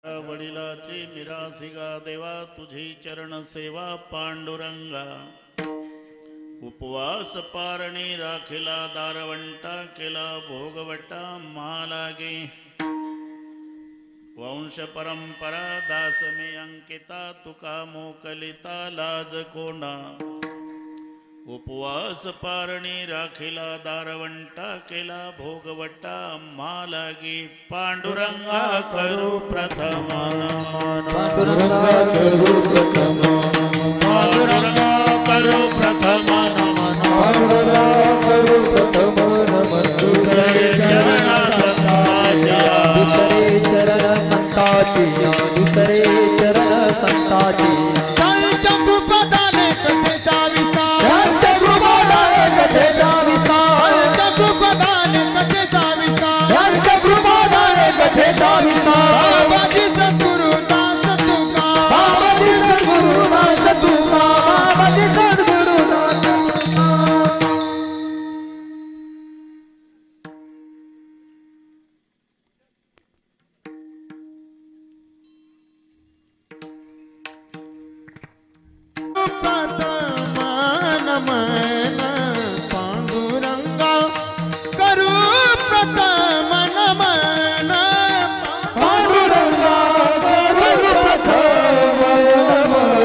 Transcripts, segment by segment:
वडिलाची मिरासिगा देवा तुझी चरण सेवा पांडुरंगा उपवास पारणी राखिला दारवंटा केला भोगवटा महालागे वंश परंपरा दास मे अंकिता तुका मोकलिता लाज कोणा उपवास पारणी राखिला दारवंटा केला भोगवटा मालागी पांडुरंगा करू प्रथम पांडुरंगा करू प्रथम पांडुरंगा करू प्रथम पांडुरंगा करू प्रथम दुसरे चरण संताजिया दुसरे चरण संताजिया दुसरे चरण संताजिया पंचकृपदाने कथेचा विस्तार पंचकृपदाने कथेचा विस्तार पंचकृपदाने कथेचा विस्तार पंचकृपदाने कथेचा विस्तार बाबाजी सद्गुरुदास तुका बाबाजी सद्गुरुदास तुका बाबाजी सद्गुरुदास तुका नमन पांडुरंगा करू प्रथम नमन पांडुरंगा करू प्रथम नमन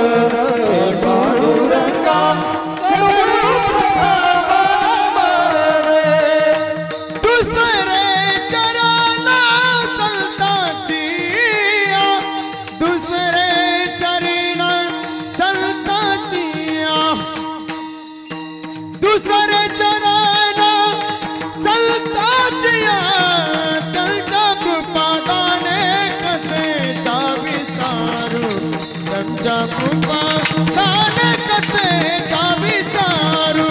पांडुरंगा करू प्रथम नमन दुसरे चरण संताची दुसरे चरण संताची दुसरे चरण संताची तलका कृपादाने कसे विचारू त्यांच्या कृपादाने कसे विचारू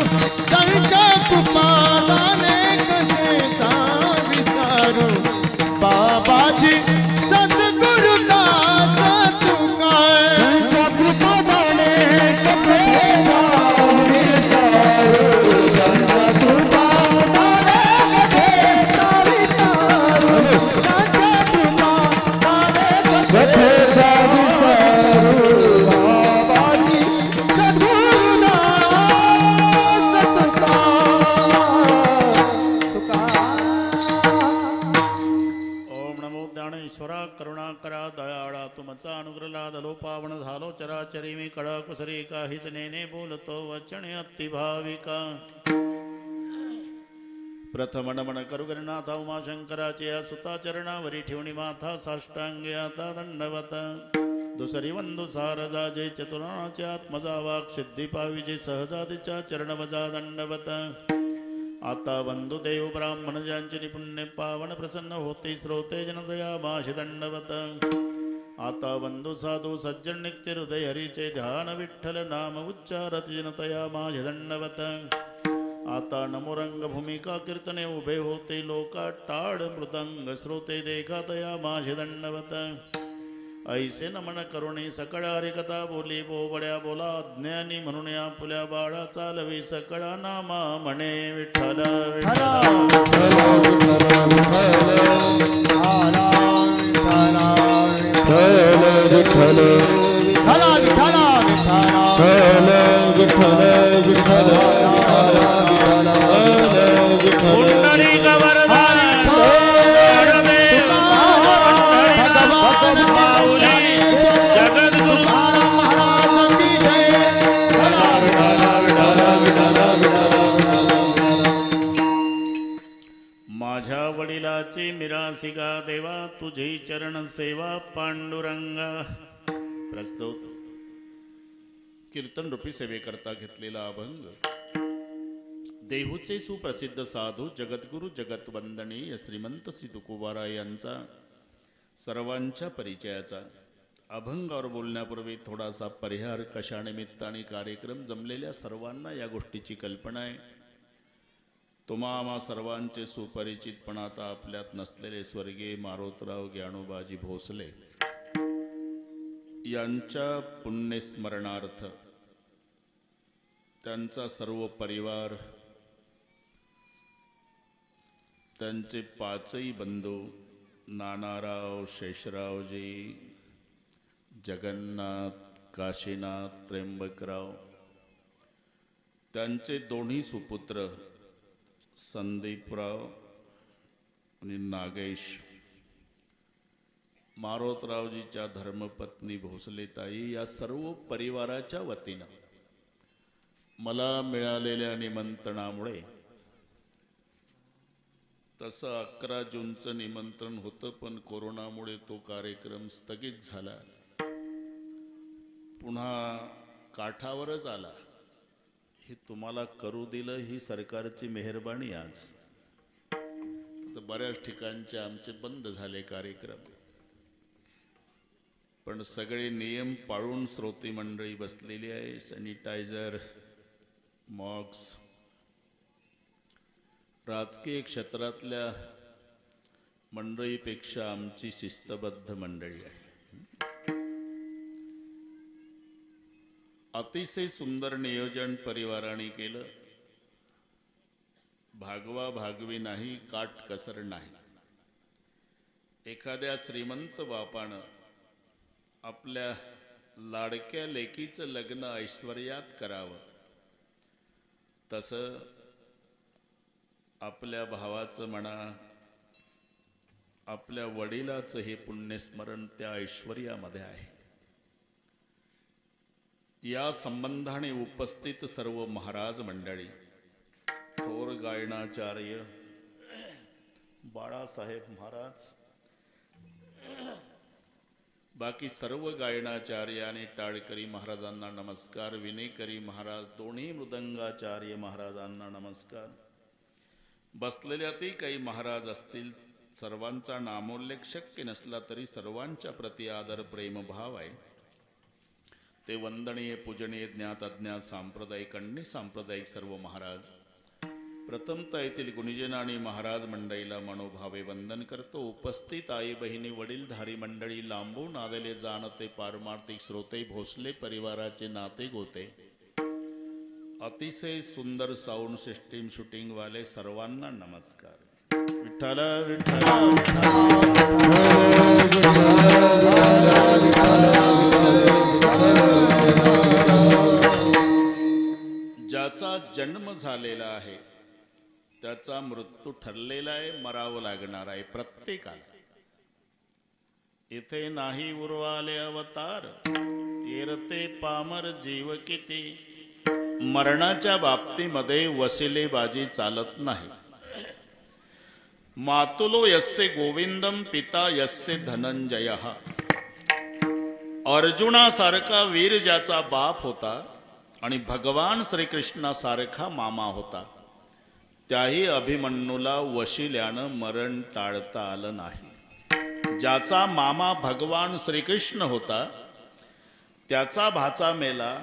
त्यांच्या कृपादाने कसे विचारू बाबाजी सद्गुरुदास तुका कृपादाने कथेचा विस्तार कृपादाने कथेचा विस्तार कथेचा विस्तार बाबाजी सद्गुरुदास तुका ओम नमो ज्ञानेश्वरा करुणाकरा दयाळा तुमचा अनुग्रह लादलो पावन झालो चराचरी मी कडा कुसरी काहीच नेने बोलतो वचने अति भाविका प्रथम नमन करू गणनाथा उमाशंकराचे या सुता चरणावरी ठेवणी माथा साष्टांगे आता दंडवत दुसरी वंदू सारजाजे चतुराचे आत्मजा वाक सिद्धी पाविजे सहजातीच्या चरणवजा दंडवत आता वंदुदेव ब्राह्मण ज्यांचे निपुण्य पावन प्रसन्न होते श्रोते जनदया माशी दंडवत आता वंदु साधू सज्जन नित्य हृदय हरीचे ध्यान विठ्ठल नाम उच्चारत जनतया माझे दंडवत आता नमोरंग भूमिका कीर्तने उभे होते लोका टाळ मृदंग श्रोते देखातया माझे दंडवत ऐसे नमन करुणी सकळा हरिकथा बोली बोबड्या बोला ज्ञानी म्हणून या फुल्या बाळा चालवी सकळा नामा म्हणे विठ्ठल विठ्ठल विठ्ठल विठ्ठल पुंडलिक वरदान गणदेव भगवान माऊली जगद्गुरु माझ्या वडिलाची मिरासिगा देवा तुझी चरण सेवा पांडुरंगा प्रस्तुत कीर्तन रूपी सेवेकरता घेतलेला अभंग देहूचे सुप्रसिद्ध साधू जगद्गुरु जगतवंदनीय श्रीमंत श्री तुकोबाराय यांचा सर्वांच्या परिचयाचा अभंगावर बोलण्यापूर्वी थोडासा परिहार कशा निमित्ताने कार्यक्रम जमलेल्या सर्वांना या गोष्टीची कल्पना आहे. तुम्हा सर्वांचे सुपरिचित पण आता आपल्यात नसलेले स्वर्गीय मारोतराव ज्ञानोबाजी भोसले यांच्या पुण्यस्मरणार्थ त्यांचा सर्व परिवार त्यांचे पाचही बंधू नानाराव शेषरावजी, जगन्नाथ, काशीनाथ, त्र्यंबकराव, त्यांचे दोन्ही सुपुत्र संदीपराव आणि नागेश, मारोतरावजीच्या धर्मपत्नी भोसलेताई, या सर्व परिवाराच्या वतीनं मला मिळालेल्या निमंत्रणामुळे, तसं 11 जूनचं निमंत्रण होतं पण कोरोनामुळे तो कार्यक्रम स्थगित झाला, पुन्हा काठावरच आला. हे तुम्हाला करू दिलं ही सरकारची मेहरबानी. आज तर बऱ्याच ठिकाणचे आमचे बंद झाले कार्यक्रम, पण सगळे नियम पाळून श्रोती मंडळी बसलेली आहे. Sanitiser, masks. राजकीय क्षेत्रातल्या मंडळीपेक्षा आमची शिस्तबद्ध मंडळी आहे. अतिशय सुंदर नियोजन परिवाराने केलं. भागवा भागवी नाही, काटकसर नाही. एखाद्या श्रीमंत बापानं आपल्या लाडक्या लेकीचं लग्न ऐश्वर्यात करावं, तसं आपल्या भावाचं म्हणा, आपल्या वडिलाचं हे पुण्यस्मरण त्या ऐश्वर्यामध्ये आहे. या संबंधाने उपस्थित सर्व महाराज मंडळी, थोर गायनाचार्य बाळासाहेब महाराज, बाकी सर्व गायनाचार्य आणि टाळकरी महाराजांना नमस्कार. विनेकरी महाराज, दोन्ही मृदंगाचार्य महाराजांना नमस्कार. बसलेल्यातही काही महाराज असतील, सर्वांचा नामोल्लेख शक्य नसला तरी सर्वांच्या प्रति आदर प्रेमभाव आहे. ते वंदनीय, पूजनीय, ज्ञात अज्ञात, सांप्रदायिक आणि सांप्रदायिक सर्व महाराज. प्रथमतः येथील गुणीजन आणि महाराज मंडळीला मनोभावे वंदन करतो. उपस्थित आई बहिणी, वडीलधारी मंडळी, लांबून आलेले जाणते पारमार्थिक श्रोते, भोसले परिवाराचे नाते गोते, अतिशय सुंदर साऊंड सिस्टीम शूटिंग वाले सर्वांना नमस्कार. विठ्ठल विठ्ठल ज्याचा जन्म झालेला आहे त्याचा मृत्यू ठरलेला आहे, मरावं लागणार आहे प्रत्येकाला. इथे नाही उरवाले अवतार, येरते पामर जीव किती. मरणाच्या बाबतीमध्ये वसिलेबाजी चालत नाही. मातुलो यस्य गोविंदम पिता यस्य धनंजय. अर्जुनासारखा वीर ज्याचा बाप होता आणि भगवान श्रीकृष्णासारखा मामा होता, त्याही अभिमन्यूला वशिल्यानं मरण टाळता आलं नाही. ज्याचा मामा भगवान श्रीकृष्ण होता त्याचा भाचा मेला,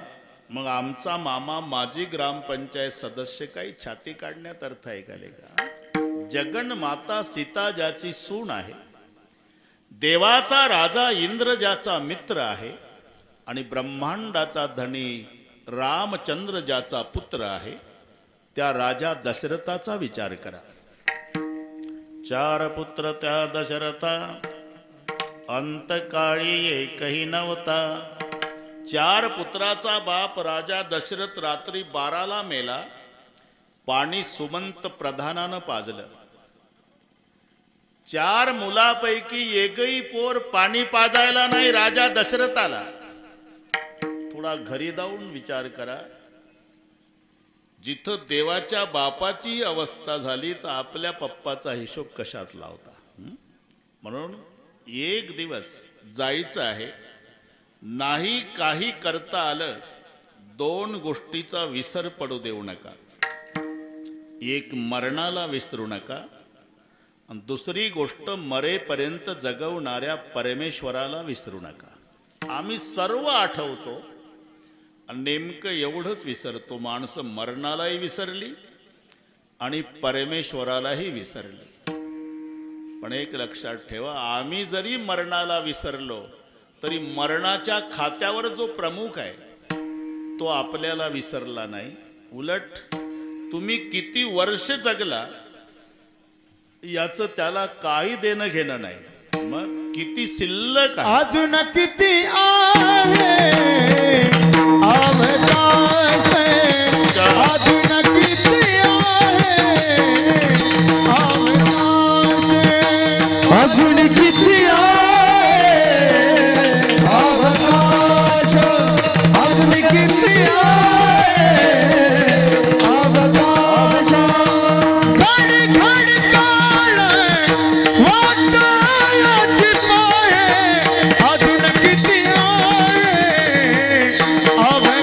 मग आमचा मामा माजी ग्रामपंचायत सदस्य, काही छाती काढण्यात अर्थ ऐकाले का? जगन माता सीता ज्याची सून आहे, देवाचा राजा इंद्र ज्याचा मित्र आहे, आणि ब्रह्मांडाचा धनी रामचंद्र ज्याचा पुत्र आहे, त्या राजा दशरथाचा विचार करा. 4 पुत्र त्या दशरथा, अंतकाळी एकही नव्हता. 4 पुत्राचा बाप राजा दशरथ रात्री 12ला मेला. पाणी सुमंत प्रधानानं पाजलं. 4 मुलापैकी एकही पोर पाणी पाजायला नाही राजा दशरथाला. थोडा घरी जाऊन विचार करा. जिथं देवाच्या बापाची अवस्था झाली तर आपल्या पप्पाचा हिशोब कशात लावता? म्हणून एक दिवस जायचं आहे. नाही काही करता आलं, 2 गोष्टीचा विसर पडू देऊ नका. एक, मरणाला विसरू नका, आणि दुसरी गोष्ट, मरेपर्यंत जगवणाऱ्या परमेश्वराला विसरू नका. आम्ही सर्व आठवतो आणि नेमकं एवढंच विसरतो. माणसं मरणालाही विसरली आणि परमेश्वरालाही विसरली. पण एक लक्षात ठेवा, आम्ही जरी मरणाला विसरलो तरी मरणाच्या खात्यावर जो प्रमुख आहे तो आपल्याला विसरला नाही. उलट तुम्ही किती वर्ष जगला याचं त्याला काही देणं घेणं नाही. किती शिल्लक आहे. अजून किती आहे अवकाश अजून किती आहे अवकाश अजून किती आहे अवकाश अजून किती आहे अवकाश घडी घडी काळ वाटायची पाहे अजून किती आहे अवकाश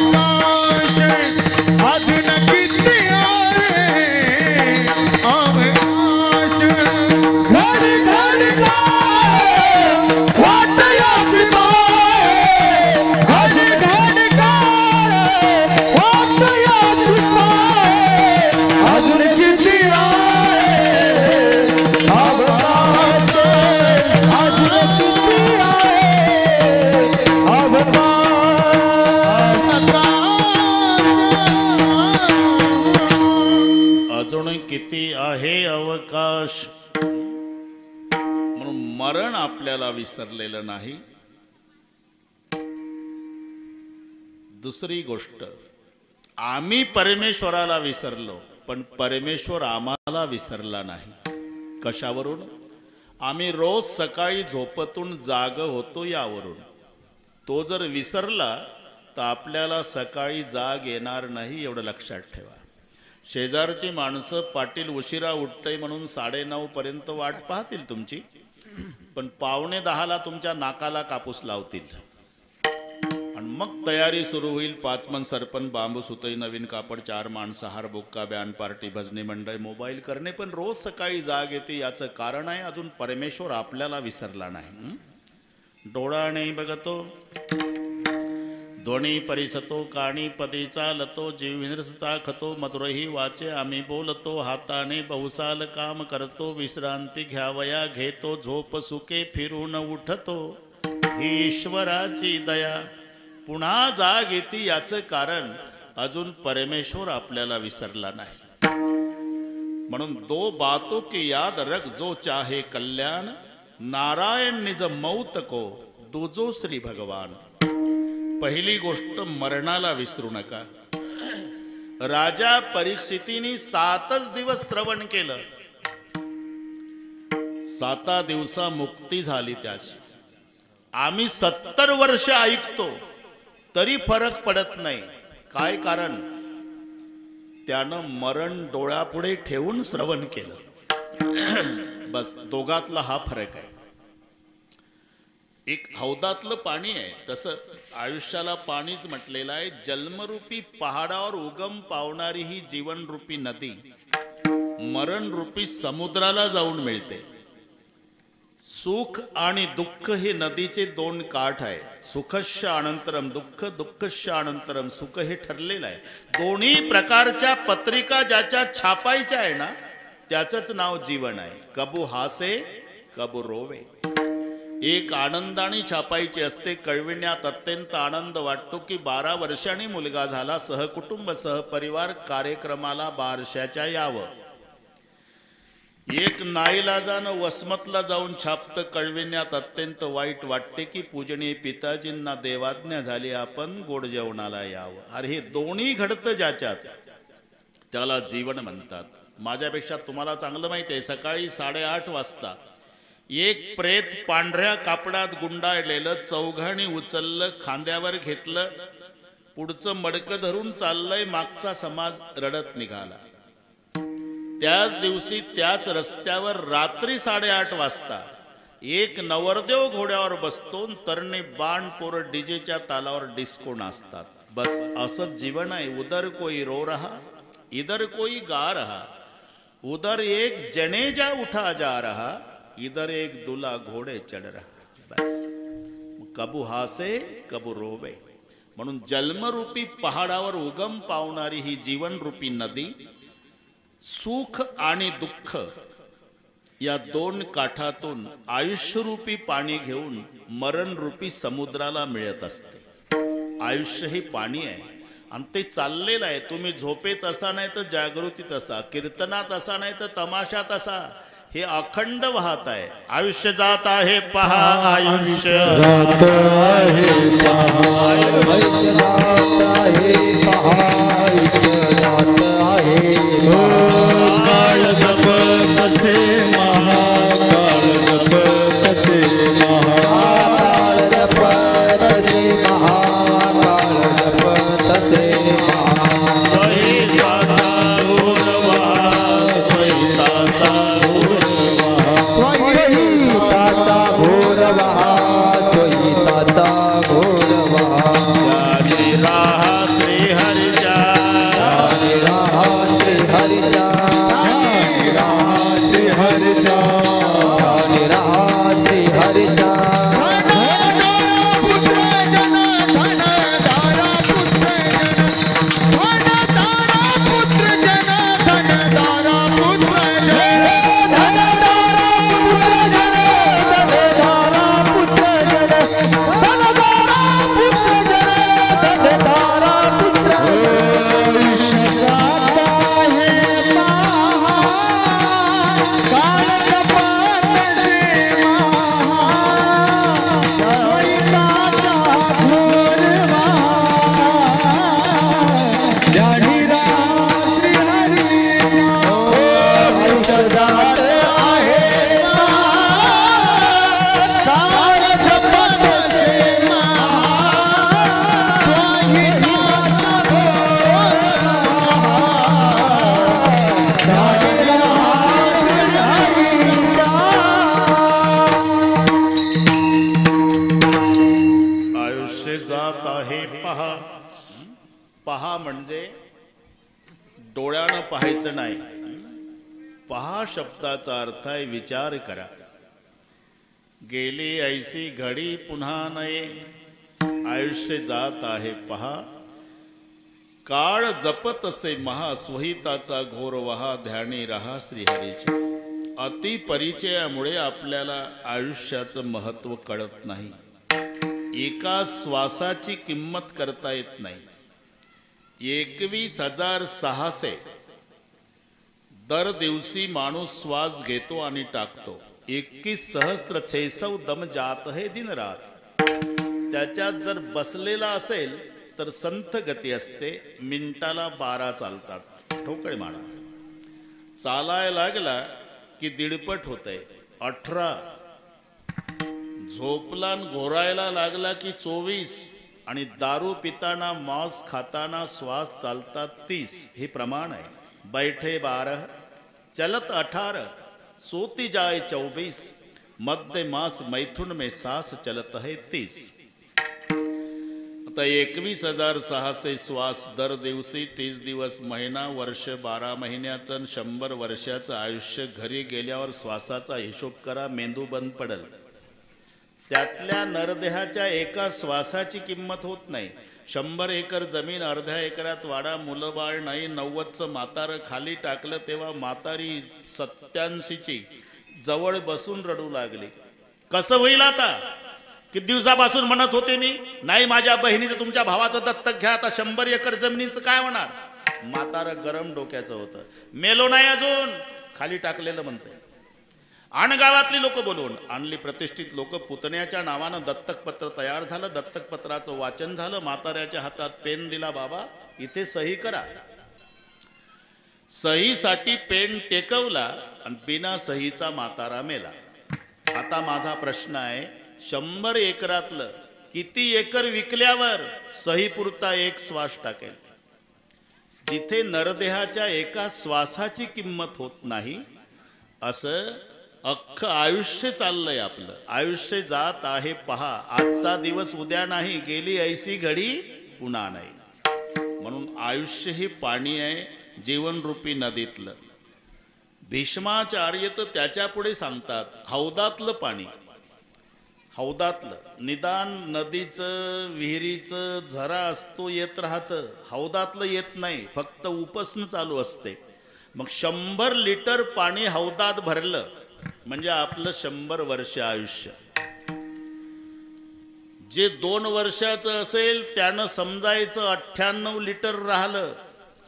अजून किती आहे अवकाश घडी घडी काळ वाटायची पाहे घडी घडी काळ वाटायची पाहे अजून किती आहे अवकाश अजून किती आहे अजून किती आहे अवकाश. म्हणून मरण आपल्याला विसरलेलं नाही. दुसरी गोष्ट, आम्ही परमेश्वराला विसरलो पण परमेश्वर आम्हाला विसरला नाही. कशावरून? आम्ही रोज सकाळी झोपेतून जाग होतो यावरून. तो जर विसरला तर आपल्याला सकाळी जाग येणार नाही, एवढं लक्षात ठेवा. शेजारची माणसं पाटील उशिरा उठतंय म्हणून 9:30 पर्यंत वाट पाहतील तुमची, पण 9:45 तुमच्या नाकाला कापूस लावतील आणि मग तयारी सुरू होईल. 5 मन सरपण, बांबू सुतई, नवीन कापड, 4 माणसं, हार बुक्का, बँड पार्टी, भजनी मंडळ, मोबाईल करणे. पण रोज सकाळी जाग येते याचं कारण आहे अजून परमेश्वर आपल्याला विसरला नाही. डोळाने बघतो, ध्वनी परिसतो, काणी पदी चालतो, जीव विनरसचा खतो, मधुरही वाचे आम्ही बोलतो, हाताने बहुसाल काम करतो, विश्रांती घ्यावया घेतो, झोप सुके फिरून उठतो. ही ईश्वराची दया, पुन्हा जाग येते याचं कारण अजून परमेश्वर आपल्याला विसरला नाही. म्हणून दो बातों की याद रख जो चाहे कल्याण, नारायण निज मौत को दूजो श्री भगवान. पहिली गोष्ट, मरणाला विसरू नका. राजा परीक्षितीने 7च दिवस श्रवण केलं, 7 दिवसा मुक्ती झाली त्याची. आम्ही 70 वर्ष ऐकतो तरी फरक पडत नाही. काय कारण? त्यानं मरण डोळ्यापुढे ठेवून श्रवण केलं. बस, दोघातला हा फरक आहे. एक हौदातलं पाणी आहे, तसं आयुष्याला पाणीच म्हटलेलं आहे. जन्मरूपी पहाडावर उगम पावणारी ही जीवनरूपी नदी मरणरूपी समुद्राला जाऊन मिळते. सुख आणि दुःख हे नदीचे 2 काठ आहे. सुखस्य अनंतरम दुःख, दुःखस्य अनंतरम सुख, हे ठरलेलं आहे. दोन्ही प्रकारच्या पत्रिका ज्याच्या छापायच्या आहे ना, त्याचंच नाव जीवन आहे. कबू हासे कबू रोवे. एक आनंदाने छापायची असते. कळविण्यात अत्यंत आनंद वाटतो की 12 वर्षांनी मुलगा झाला, सहकुटुंब सहपरिवार कार्यक्रमाला बारशाच्या यावं. एक नाईलाजानं वसमतला जाऊन छापतं. कळविण्यात अत्यंत वाईट वाटते की पूजनीय पिताजींना देवाज्ञा झाली, आपण गोड जेवणाला यावं. अरे हे दोन्ही घडतं ज्याच्यात, त्याला जीवन म्हणतात. माझ्यापेक्षा तुम्हाला चांगलं माहिती आहे, सकाळी 8:30 वाजता एक प्रेत पांढऱ्या कापडात गुंडाळलेलं चौघाणी उचललं, खांद्यावर घेतलं, पुढचं मडकं धरून चाललंय. मागचा समाज रडत निघाला. त्याच दिवशी त्याच रस्त्यावर रात्री 8:30 वाजता एक नवरदेव घोड्यावर बसतो, तरणे बाण पोरं डीजेच्या तालावर डिस्को नाचतात. बस असंच जीवन आहे. उधर कोई रो रहा, इधर कोई गा रहा, उधर एक जनेजा उठा जा रहा, इधर एक दूल्हा घोडे चढ रहा. बस, कबू हासे कबू रोवे. म्हणून जन्मरूपी पहाडावर उगम पावणारी ही जीवनरूपी नदी सुख आणि दुःख या 2 काठातून आयुष्यरूपी पाणी घेऊन मरणरूपी समुद्राला मिळत असते. आयुष्य हे पाणी आहे आणि ते चाललेलं आहे. तुम्ही झोपेत असा नाही तर जागृतीत असा, कीर्तनात असा नाही तर तमाशात असा, हे अखंड वाहत आहे. आयुष्य जात आहे पहा, आयुष्य जात आहे पहा, आयुष्य जात आहे पहा, आयुष्य जात आहे पहा. काळ जप कसे महा, काळ जप कसे महा, काळ जप तसे महा, काळ जप तसे महा. स्वहिताचा घोर वाहा, स्वहिताचा स्वहिताचा घोर वहा, स्वहिताचा घोर वहा. ज्ञानी राहा श्रीहरीच्या, ज्ञानी राहा श्रीहरीच्या, ज्ञानी राहा श्रीहरीच्या, ज्ञानी राहा श्रीहरीच्या. पहा म्हणजे डोळ्यानं पाहायचं नाही. पहा शब्दाचा अर्थ आहे विचार करा. गेली ऐसी घडी पुन्हा नये, आयुष्य जात आहे पहा. काळ जपत असे महा, स्वहिताचा घोर वहा, ध्यानी रहा श्रीहरीचे. अति परिचयामुळे आपल्याला आयुष्याचं महत्त्व कळत नाही. एका श्वासाची किंमत करता येत नाही. 21,600 दर दिवशी माणूस श्वास घेतो आणि टाकतो. 21,600 दम जात है दिन रात. त्याच्यात जर बसलेला असेल तर संथ गती असते. मिनिटाला 12 चालतात. ठोकळे माणा चालायला लागला की दीडपट होतंय 18. झोपला घोरायला लागला की 24. आणि दारू पिताना मांस खाताना श्वास चालतात 30. हे प्रमाण आहे. बैठे 12 चलत 18 सोती जाए 24. मध्य मास मैथुन में सांस चलत है 30. आता 21,600 श्वास दर दिवशी 30 दिवस, महिना, वर्ष, 12 महिन्याचं 100 वर्षाचं आयुष्य. घरी गेल्यावर श्वासाचा हिशोब करा, मेंदू बंद पडेल. त्यातल्या नरदेहाच्या एका श्वासाची किंमत होत नाही. 100 एकर जमीन अर्ध्या एकरात वाडा, मुलं बाळ नाही. 90चं म्हातारं खाली टाकलं तेव्हा म्हातारी 87ची जवळ बसून रडू लागली. कसं होईल आता? किती दिवसापासून म्हणत होते मी, नाही माझ्या बहिणीचं तुमच्या भावाचं दत्तक घ्या. आता 100 एकर जमिनीचं काय होणार? म्हातारं गरम डोक्याचं होतं. मेलो नाही अजून, खाली टाकलेलं म्हणतंय. गावातली लोक बोलवून आणली. प्रतिष्ठित लोक. पुतण्याच्या नावानं दत्तकपत्र तयार झालं. दत्तकपत्राचं वाचन झालं. म्हाताऱ्याच्या हातात पेन दिला. बाबा इथे सही करा. सहीसाठी पेन टेकवला आणि बिना सहीचा म्हातारा मेला. आता माझा प्रश्न आहे, 100 एकरातलं किती एकर विकल्यावर सही पुरता एक श्वास टाकेल? जिथे नरदेहाच्या एका श्वासाची किंमत होत नाही, असं अख्खं आयुष्य चाललंय आपलं. आयुष्य जात आहे पहा. आजचा दिवस उद्या नाही, गेली ऐसी घडी पुन्हा नाही. म्हणून आयुष्य हे पाणी आहे, जीवनरूपी नदीतलं. भीष्माचार्य तर त्याच्या पुढे सांगतात, हौदातलं पाणी. हौदातलं निदान नदीचं, विहिरीचं झरा असतो येत राहतं. हौदातलं येत नाही, फक्त उपसण चालू असते. मग 100 लिटर पाणी हौदात भरलं म्हणजे आपलं 100 वर्ष आयुष्य. जे 2 वर्षाचं असेल त्यानं समजायचं 98 लिटर राहिलं.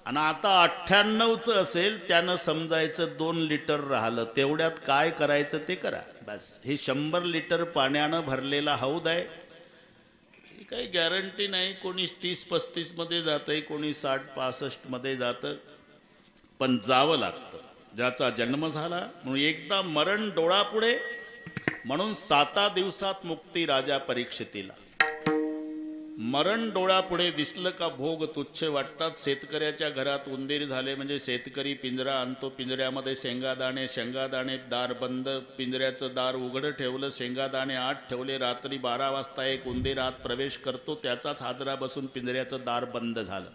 आणि आता 98चं असेल त्यानं समजायचं 2 लिटर राहिलं, तेवढ्यात काय करायचं ते करा बस. हे 100 लिटर पाण्यानं भरलेला हौद आहे. काही गॅरंटी नाही, कोणी 30-35 मध्ये जातंय, कोणी 60-65 मध्ये जातं, पण जावं लागतं. ज्याचा जन्म झाला म्हणून एकदा मरण डोळापुढे, म्हणून 7 दिवसात मुक्ती राजा परीक्षितीला. मरण डोळापुढे दिसलं का भोग तुच्छ वाटतात. शेतकऱ्याच्या घरात उंदीर झाले म्हणजे शेतकरी पिंजरा आणतो, पिंजऱ्यामध्ये शेंगादाणे, शेंगादाणे दार बंद, पिंजऱ्याचं दार उघडं ठेवलं, शेंगादाणे आत ठेवले. रात्री 12 वाजता एक उंदीर आत प्रवेश करतो, त्याचाच हादरा बसून पिंजऱ्याचं दार बंद झालं.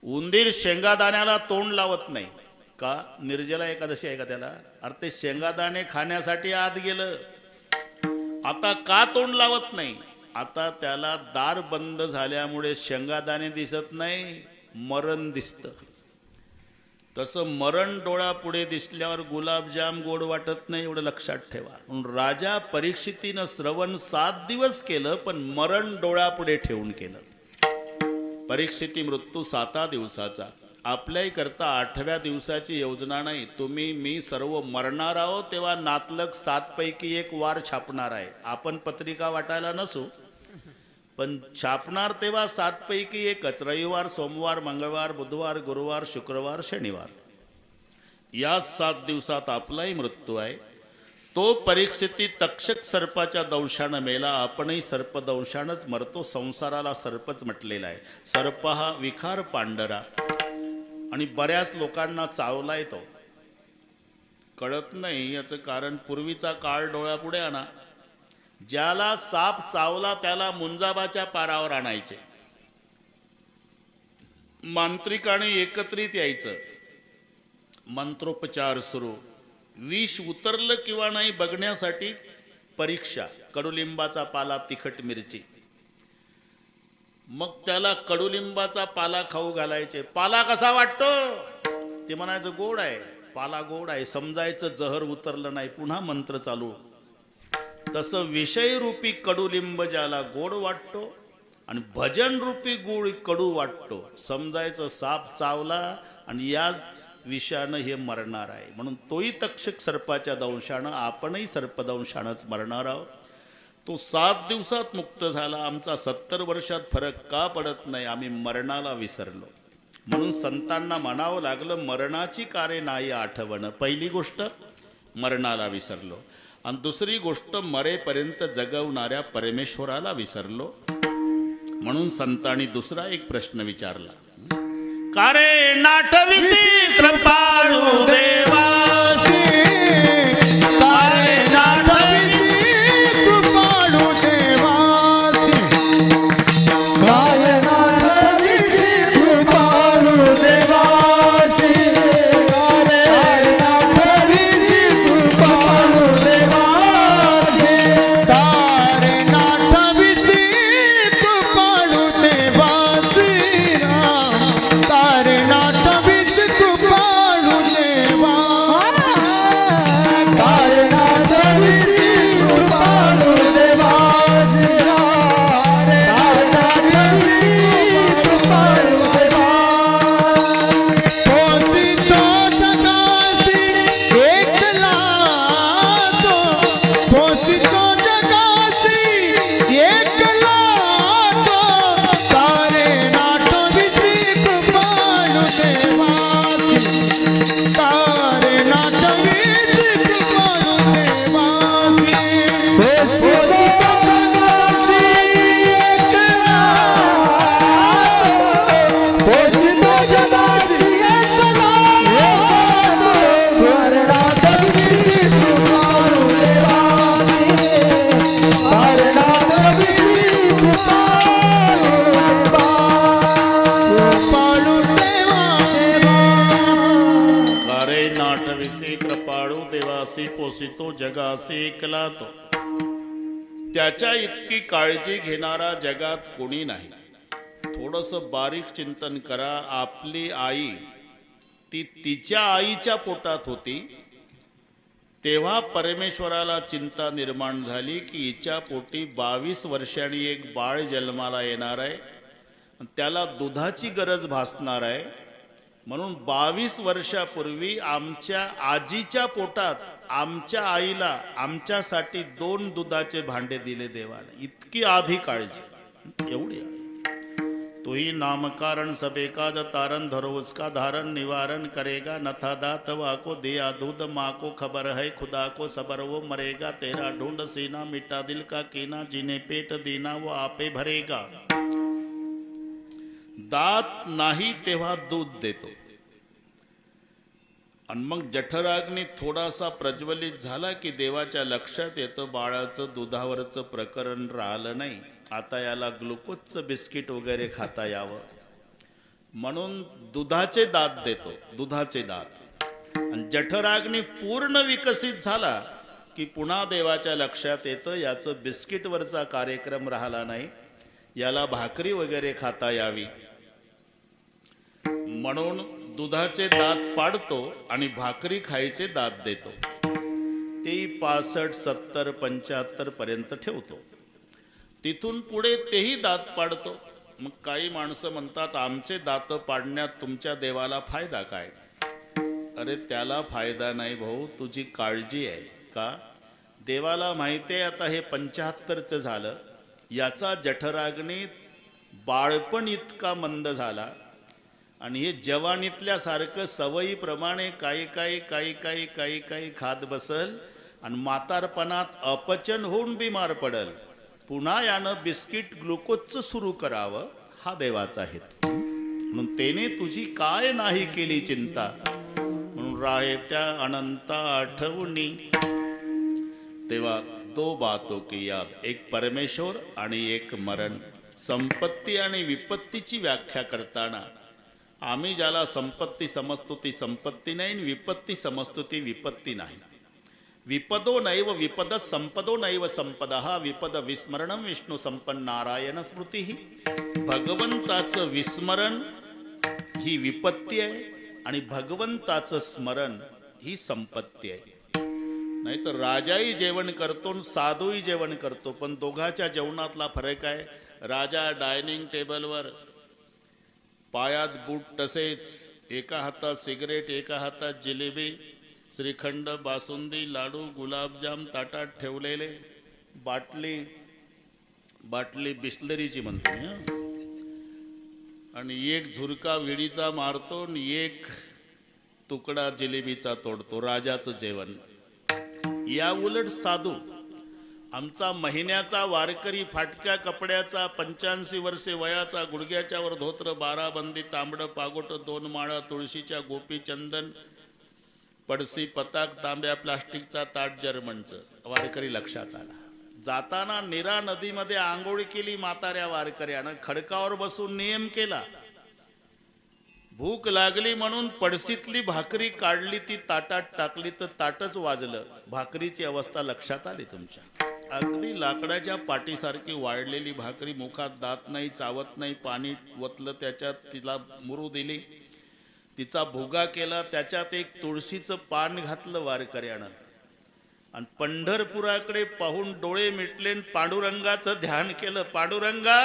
उंदीर शेंगादाण्याला तोंड लावत नाही का? निर्जला एकादशी आहे का त्याला? अरे ते शेंगादाणे खाण्यासाठी आत गेलं. आता का तोंड लावत नाही? आता त्याला दार बंद झाल्यामुळे शेंगादाणे दिसत नाही, मरण दिसतं. तसं मरण डोळ्यापुढे दिसल्यावर गुलाबजाम गोड वाटत नाही, एवढं लक्षात ठेवा. म्हणून राजा परीक्षितीनं श्रवण 7 दिवस केलं, पण मरण डोळ्यापुढे ठेवून केलं. परीक्षिती मृत्यू 7 दिवसाचा. आपल्याही करता 8व्या दिवसाची योजना नाही. तुम्ही मी सर्व मरणार आहोत, तेव्हा नातलग 7 पैकी 1 वार छापणार आहे. आपण पत्रिका वाटायला नसू, पण छापणार तेव्हा 7 पैकी 1च. रविवार, सोमवार, मंगळवार, बुधवार, गुरुवार, शुक्रवार, शनिवार या 7 दिवसात आपलाही मृत्यू आहे. तो परीक्षिती तक्षक सर्पाच्या दंशानं मेला. आपणही सर्पदंशानंच मरतो. संसाराला सर्पच म्हटलेला आहे. सर्प हा विखार पांढरा, आणि बऱ्याच लोकांना चावलाय तो, कळत नाही. याचं कारण पूर्वीचा काळ डोळ्यापुढे आणा. ज्याला साप चावला त्याला मुंजाबाच्या पारावर आणायचे, मांत्रिकाने एकत्रित यायचं, मंत्रोपचार सुरू. विष उतरलं किंवा नाही बघण्यासाठी परीक्षा. कडुलिंबाचा पाला, तिखट मिरची, मग त्याला कडुलिंबाचा पाला खाऊ घालायचे. पाला कसा वाटतो? ते म्हणायचं गोड आहे, पाला गोड आहे. समजायचं जहर उतरलं नाही, पुन्हा मंत्र चालू. तसं विषयरूपी कडुलिंब ज्याला गोड वाटतो आणि भजन रूपी गुळ कडू वाटतो, समजायचं साप चावला आणि याच विषानं हे मरणार आहे. म्हणून तोही तक्षक सर्पाच्या दंशानं, आपणही सर्पदंशानंच मरणार आहोत. तो 7 दिवसात मुक्त झाला. आमचा 70 वर्षात फरक का पडत नाही? आम्ही मरणाला विसरलो. म्हणून संतांना म्हणावं लागलं, मरणाची कारे नाही आठवण. पहिली गोष्ट मरणाला विसरलो, आणि दुसरी गोष्ट मरेपर्यंत जगवणाऱ्या परमेश्वराला विसरलो. म्हणून संतांनी दुसरा एक प्रश्न विचारला, कारे नाठविसी कृपाळू देवासी, कारे नाठविसी कृपाळू देवासी, कारे नाठविसी कृपाळू देवासी, कारे नाठविसी कृपाळू देवासी, तारे नाठविसी कृपाळू देवासी, तारे नाठविसी कृपाळू देवासी, कारे नाठविसी कृपाळू देवासी, कारे नाठविसी कृपाळू देवासी. पोचितो जगासी एकला तो, पोचितो जगासी एकला तो, तारे नाठविसी कृपाळू देवासी, तारे नाठविसी कृपाळू देवासी. पोषितो जगासी एकला, कारे नाठविसी कृपाळू देवासी, कारे नाठविसी कृपाळू देवासी. कारे नाठविसी कृपाळू देवासी, पोसितो जगासी एकला तो. त्याच्या इतकी काळजी घेणारा जगात कोणी नाही. थोडंसं बारीक चिंतन करा. आपली आई ती तिच्या आईच्या पोटात होती, तेव्हा परमेश्वराला चिंता निर्माण झाली की हिच्या पोटी 22 वर्षांनी एक बाळ जन्माला येणार आहे. त्याला दुधाची गरज भासणार आहे. म्हणून 22 वर्षापूर्वी आमच्या आजीच्या पोटात आमच्या आईला आमच्यासाठी 2 दुधाचे भांडे दिले देवाने. इतकी आधी काळजी, एवढी आहे. तोही नामकारण सबे काज तारण धरो उसका धारण निवारण करेगा नथा दात वाको दिया दूध माँ को खबर है खुदा को सबर वो मरेगा तेरा ढूंढ सीना मिटा दिल का कीना जिने पेट दीना वो आपे भरेगा. दात नाही तेव्हा दूध देतो. आणि मग जठराग्नी थोडासा प्रज्वलित झाला की देवाच्या लक्षात येतं बाळाचं दुधावरचं प्रकरण राहिलं नाही, आता याला ग्लुकोजचं बिस्किट वगैरे खाता यावं म्हणून दुधाचे दात देतो. दुधाचे दात. आणि जठराग्नी पूर्ण विकसित झाला की पुन्हा देवाच्या लक्षात येतं याचं बिस्किटवरचा कार्यक्रम राहिला नाही, याला भाकरी वगैरे खाता यावी म्हणून दुधाचे दात पाडतो आणि भाकरी खायचे दात देतो. ते 65, 70, 75 पर्यंत ठेवतो. तिथून पुढे तेही दात पाडतो. मग काही माणसं म्हणतात आमचे दात पाडण्यात तुमच्या देवाला फायदा काय? अरे त्याला फायदा नाही भाऊ, तुझी काळजी आहे का? देवाला माहिती आहे आता हे 75चं झालं, याचा जठराग्नी बाळपण इतका मंद झाला आणि हे जवानीतल्यासारखं सवयीप्रमाणे काही खात बसल आणि म्हातारपणात अपचन होऊन बिमार पडल. पुन्हा यानं बिस्किट ग्लुकोजचं सुरू करावं हा देवाचा हेतू. म्हणून तेने तुझी काय नाही केली चिंता, म्हणून राहे त्या अनंत आठवणी. तेव्हा 2 बातों की याद, एक परमेश्वर आणि एक मरण. संपत्ती आणि विपत्तीची व्याख्या करताना आम्ही ज्याला संपत्ती समजतो ती संपत्ती नाही, विपत्ती समजतो ती विपत्ती नाही. विपदो नैव विपद संपदो नैव संपदः विपद विस्मरणं विष्णू संपन्न नारायण स्मृती. भगवंताचं विस्मरण ही विपत्ती आहे आणि भगवंताचं स्मरण ही संपत्ती आहे. नाही तर राजाही जेवण करतो आणि साधूही जेवण करतो, पण दोघाच्या जेवणातला फरक आहे. राजा डायनिंग टेबलवर पायात बूट तसेच, एका हातात सिगरेट एका हातात जिलेबी, श्रीखंड, बासुंदी, लाडू, गुलाबजाम ताटात ठेवलेले, बाटली बिस्लरीची म्हणतो मी, आणि एक झुरका विडीचा मारतो आणि एक तुकडा जिलेबीचा तोडतो. राजाचं जेवण. या उलट साधू, आमचा महिन्याचा वारकरी, फाटक्या कपड्याचा, 85 वर्षे वयाचा, गुडघ्याच्या वर धोत्र, 12 बंदी, तांबडं पागोट, 2 माळा, तुळशीच्या गोपी, चंदन, पडसी, पताक, तांब्या, प्लास्टिकचा ताट, जर्मनचं वारकरी लक्षात आला. जाताना नीरा नदीमध्ये आंघोळ केली म्हाताऱ्या वारकऱ्यानं, खडकावर बसून नियम केला. भूक लागली म्हणून पडसीतली भाकरी काढली, ती ताटात टाकली तर ताटच वाजलं. भाकरीची अवस्था लक्षात आली तुमच्या. अगदी लाकडाच्या पाटीसारखी वाळलेली भाकरी, मुखात दात नाही, चावत नाही, पाणी वतलं त्याच्यात, तिला मुरू दिली, तिचा भुगा केला, त्याच्यात एक तुळशीचं पान घातलं वारकऱ्यानं आणि पंढरपुराकडे पाहून डोळे मिटले, पांडुरंगाचं ध्यान केलं. पांडुरंगा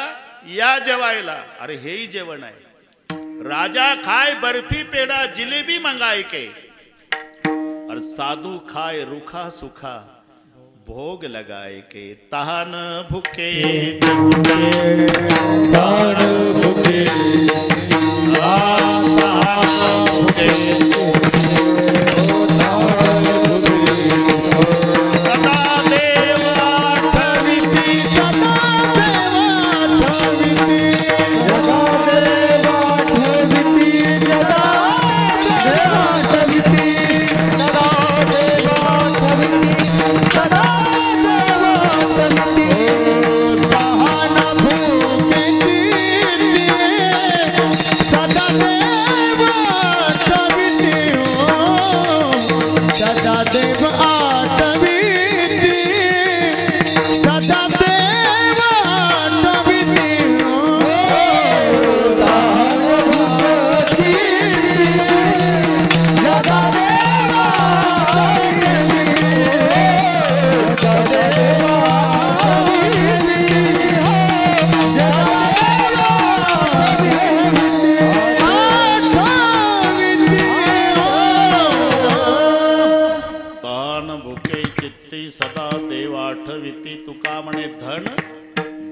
या जेवायला. अरे हेही जेवण आहे. राजा खाए बर्फी पेड़ा जिलेबी मंगाए के, और साधु खाए रूखा सूखा भोग लगाए के. तहान भूखे तान भूखे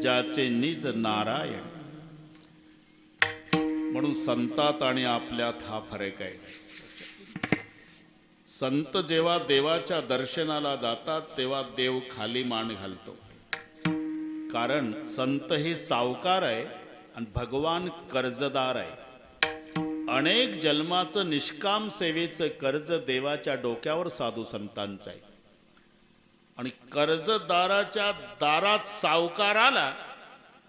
ज्याचे निज नारायण. म्हणून संतात आणि आपल्यात हा फरक आहे. संत जेव्हा देवाच्या दर्शनाला जातात तेव्हा देव खाली मान घालतो. कारण संत हे सावकार आहे आणि भगवान कर्जदार आहे. अनेक जन्माचं निष्काम सेवेचं कर्ज देवाच्या डोक्यावर साधू संतांचं आहे. आणि कर्जदाराच्या दारात सावकार आला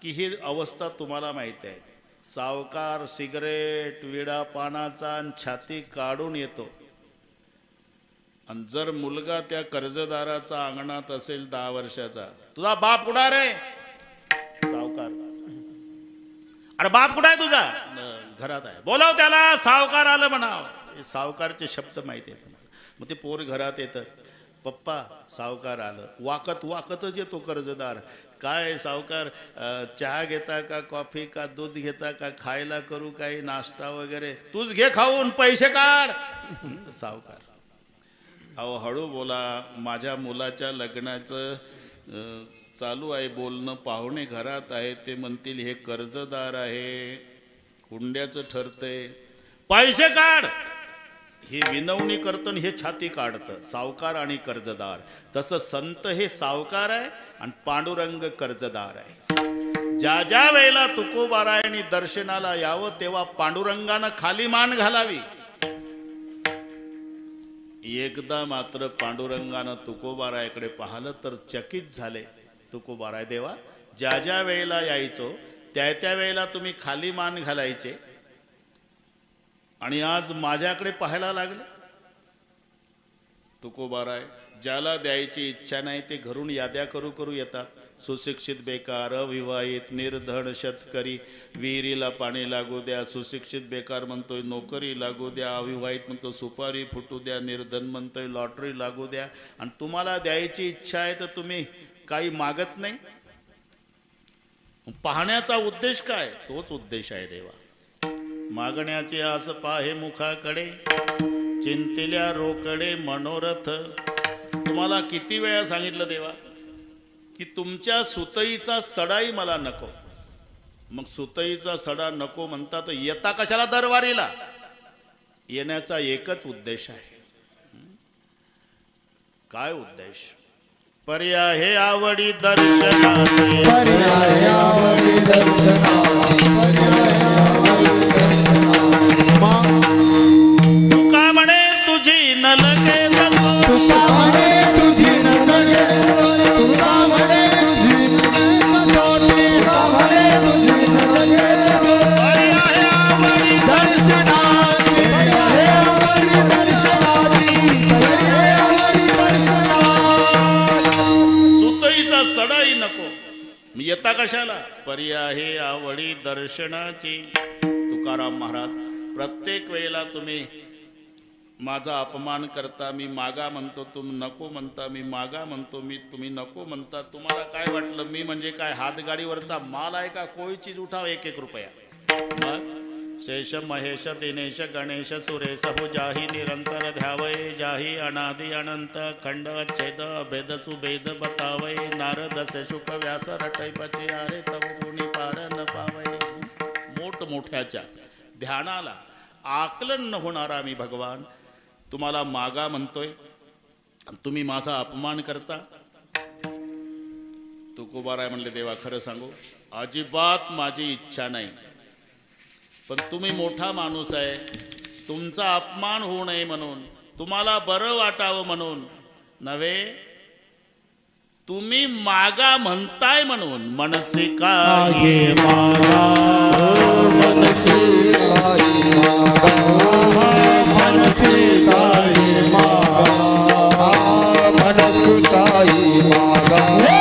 की ही अवस्था तुम्हाला माहिती आहे. सावकार सिगरेट विडा पानाचा छाती काढून येतो. आणि जर मुलगा त्या कर्जदाराचा अंगणात असेल 10 वर्षाचा, तुझा बाप कुठं रे? सावकार. अरे बाप कुठं आहे तुझा? घरात आहे. बोलाव त्याला, सावकार आलं म्हणाव. हे सावकारचे शब्द माहिती आहेत तुम्हाला. मग ते पोर घरात येतं, पप्पा सावकार आलं. वाकत वाकतच येतो कर्जदार. काय सावकार, चहा घेता का, कॉफी का, दूध घेता का, खायला करू काही नाश्ता वगैरे? तूच घे खाऊन, पैसे काढ. सावकार. अहो हळू बोला, माझ्या मुलाच्या लग्नाचं चालू आहे बोलणं, पाहुणे घरात आहे, ते म्हणतील हे कर्जदार आहे, हुंड्याचं ठरतंय, पैसे काढ. हे विनवणी करतं, हे छाती काढतं. सावकार आणि कर्जदार. तसं संत हे सावकार आहे आणि पांडुरंग कर्जदार आहे. ज्या ज्या वेळेला तुकोबारायणी दर्शनाला यावं तेव्हा पांडुरंगानं खाली मान घालावी. एकदा मात्र पांडुरंगानं तुकोबारायाकडे पाहिलं तर चकित झाले. तुकोबाराय देवा, ज्या ज्या वेळेला यायचो त्या त्या वेळेला तुम्ही खाली मान घालायचे आणि आज माझ्याकडे पाहायला लागले. तुकोबाराय, ज्याला द्यायची इच्छा नाही ते घरून याद्या करू करू येतात. सुशिक्षित बेकार, अविवाहित, निर्धन, शेतकरी, विहिरीला पाणी लागू द्या. सुशिक्षित बेकार म्हणतोय नोकरी लागू द्या. अविवाहित म्हणतो सुपारी फुटू द्या. निर्धन म्हणतोय लॉटरी लागू द्या. आणि तुम्हाला द्यायची इच्छा आहे तर तुम्ही काही मागत नाही. पाहण्याचा उद्देश काय? तोच उद्देश आहे देवा. मागण्याचे आस पाहे मुखाकडे, चिंतिल्या रोकडे मनोरथ. तुम्हाला किती वेळा सांगितलं देवा की तुमच्या सुतईचा सडाही मला नको. मग सुतईचा सडा नको म्हणता तर येता कशाला दरबारीला? येण्याचा एकच उद्देश आहे. काय उद्देश? पर्याय हे आवडी दर्शनाचे, पर्याय आवडी तुका म्हणे तुझी न लगे दसो, तुका म्हणे तुझी न लगे, तुका म्हणे तुझी न लगे, तुका म्हणे तुझी न लगे. पर्याय आवडी दर्शनाची, पर्याय आवडी दर्शनाची, पर्याय आवडी दर्शनाची. सुतईचा सडाही नको, येता कशाला? पर्याय हे आवडी दर्शनाची. तुकाराम महाराज, प्रत्येक वेळेला तुम्ही माझा अपमान करता. मी मागा म्हणतो, तुम्ही नको म्हणता. मी मागा म्हणतो, तुम्ही नको म्हणता. तुम्हाला काय वाटलं मी म्हणजे काय हातगाडीवरचा माल आहे का? कोई चीज उठाव 1-1 रुपया. मग शेष महेश दिनेश गणेश सुरेश हो जाही निरंतर ध्यावय, जाही अनादि अनंत खंड छेद भेद सुभेद बतावय. नारद से शुक व्यास रटय पचियारे तव गुणी पार न पावय. मोठमोठ्याच्या ध्यानाला आकलन न होणारा मी भगवान तुम्हाला मागा म्हणतोय, तुम्ही माझा अपमान करता. तुकोबाराय म्हणले, देवा खरं सांगू, अजिबात माझी इच्छा नाही. पण तुम्ही मोठा माणूस आहे, तुमचा अपमान होऊ नये म्हणून, तुम्हाला बरं वाटावं म्हणून नव्हे, तुम्ही मागा म्हणताय म्हणून. मनसे काय मागा, मनसे काय मागा, मनसे काय मागा, मनसे काय मागा. हे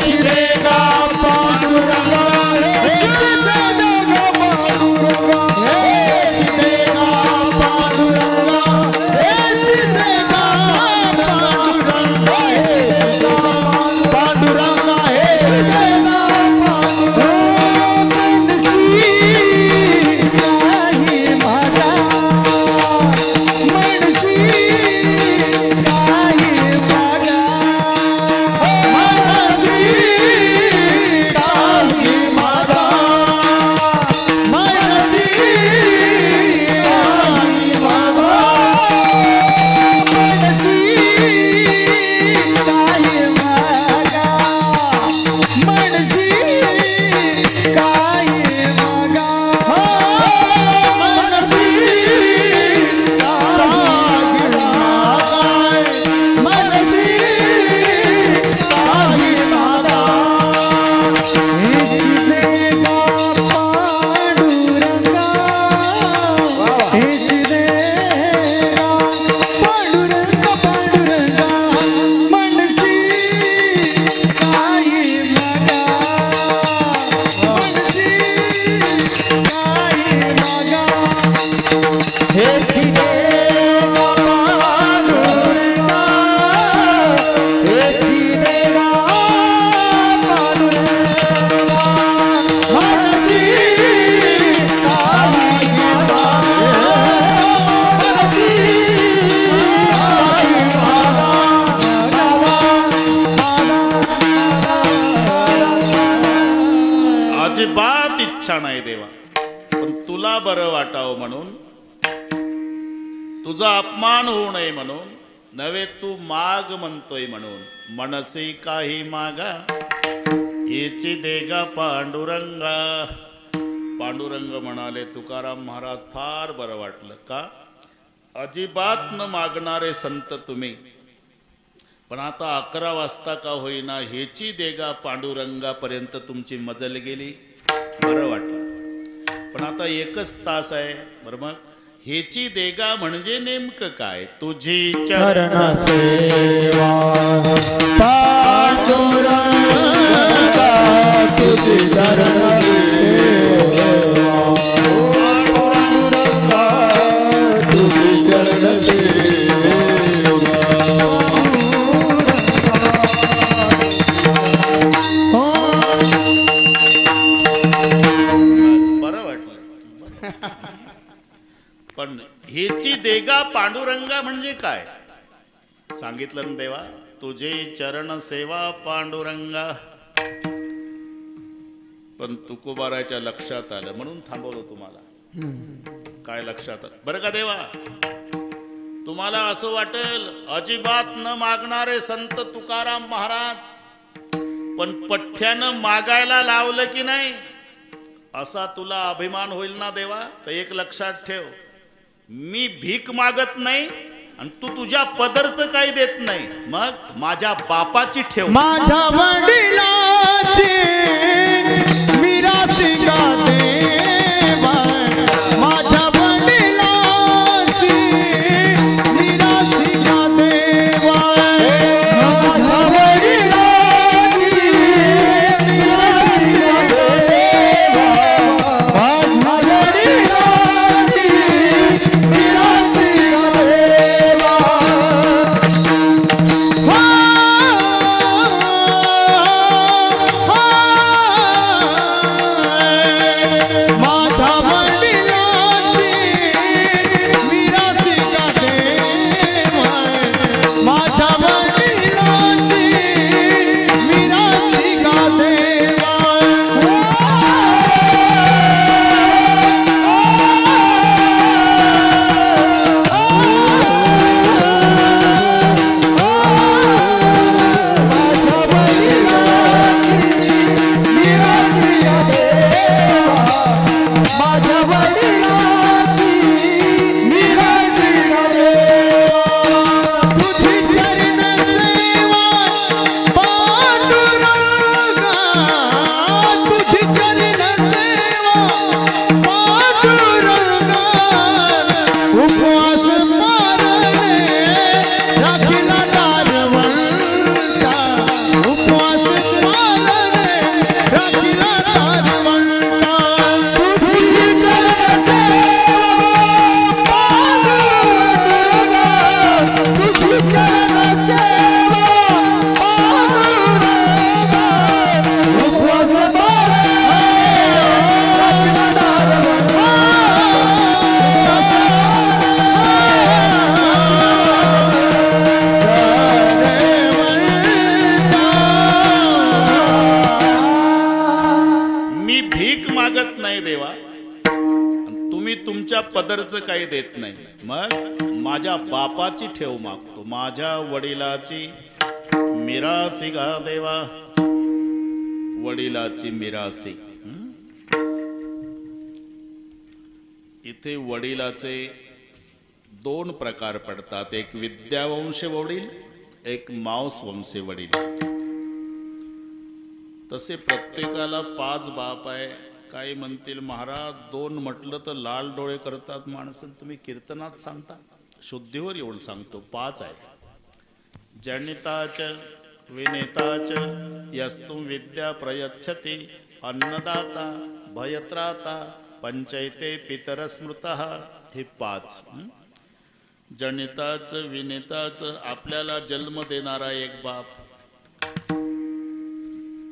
चिरेगा पांडुरंगा, हे चिरेगा पांडुरंगा, हे चिरेगा पांडुरंगा, हे चिरेगा पांडुरंगा, हे पांडुरंगा, हे चिरेगा पांडुरंगा. मनसी काही मागा, मनसी अजिबात इच्छा नाही देवा, पण तुला बरं वाटावं म्हणून, तुझा अपमान होऊ नये म्हणून नव्हे, तू माग म्हणतोय म्हणून. मनसी काही मागा हेची देगा पांडुरंगा. पांडुरंग म्हणाले, तुकाराम महाराज फार बरं वाटलं. का? अजिबात न मागणारे संत तुम्ही, पण आता 11 वाजता का होईना हेची देगा पांडुरंगापर्यंत तुमची मजल गेली, बरं वाटलं. पण आता 1च तास आहे. बरं, मग हेची देगा म्हणजे नेमकं काय? तुझी चरण सेवा पांडुरंगा, तुझी चरण सेवा पांडुरंगा, तुझी चरण सेवा. बरं वाटलं. पण हेची देगा पांडुरंगा म्हणजे काय सांगितलं ना देवा? तुझे चरण सेवा पांडुरंगा. पण तुकोबाराच्या लक्षात आलं म्हणून थांबवलं तुम्हाला. काय लक्षात आलं बरं का देवा? तुम्हाला असं वाटेल अजिबात न मागणारे संत तुकाराम महाराज, पण पठ्ठ्यानं मागायला लावलं की नाही असा तुला अभिमान होईल ना देवा? तर एक लक्षात ठेव, मी भीक मागत नाही आणि तू तुझ्या पदरचं काही देत नाही, मग माझ्या बापाची ठेव. माझ्या वडिलाची मिरासी का देवा, माझ्या वडिलाची मिरासी का देवा, माझ्या वडिलाची मिरासी का देवा, माझ्या वडिलाची मिरासी का देवा. पदरचं काही देत नाही, मग माझ्या बापाची ठेव मागतो, माझ्या वडिलाची मिरासी गा देवा. वडिलाची मिरासी. इथे वडिलाचे 2 प्रकार पडतात, एक विद्यावंश वडील, एक मांसवंशी वडील. तसे प्रत्येकाला 5 बाप आहे. काही म्हणतील महाराज 2 म्हटलं तर लाल डोळे करतात माणसं, तुम्ही कीर्तनात सांगता. शुद्धीवर येऊन सांगतो 5 आहे. जनिताच विनेताच यस्तु विद्या प्रयच्छति, अन्नदाता भयत्राता पंचैते पितर स्मृतः. हे 5. जनिताच विनेताच आपल्याला जन्म देणारा एक बाप,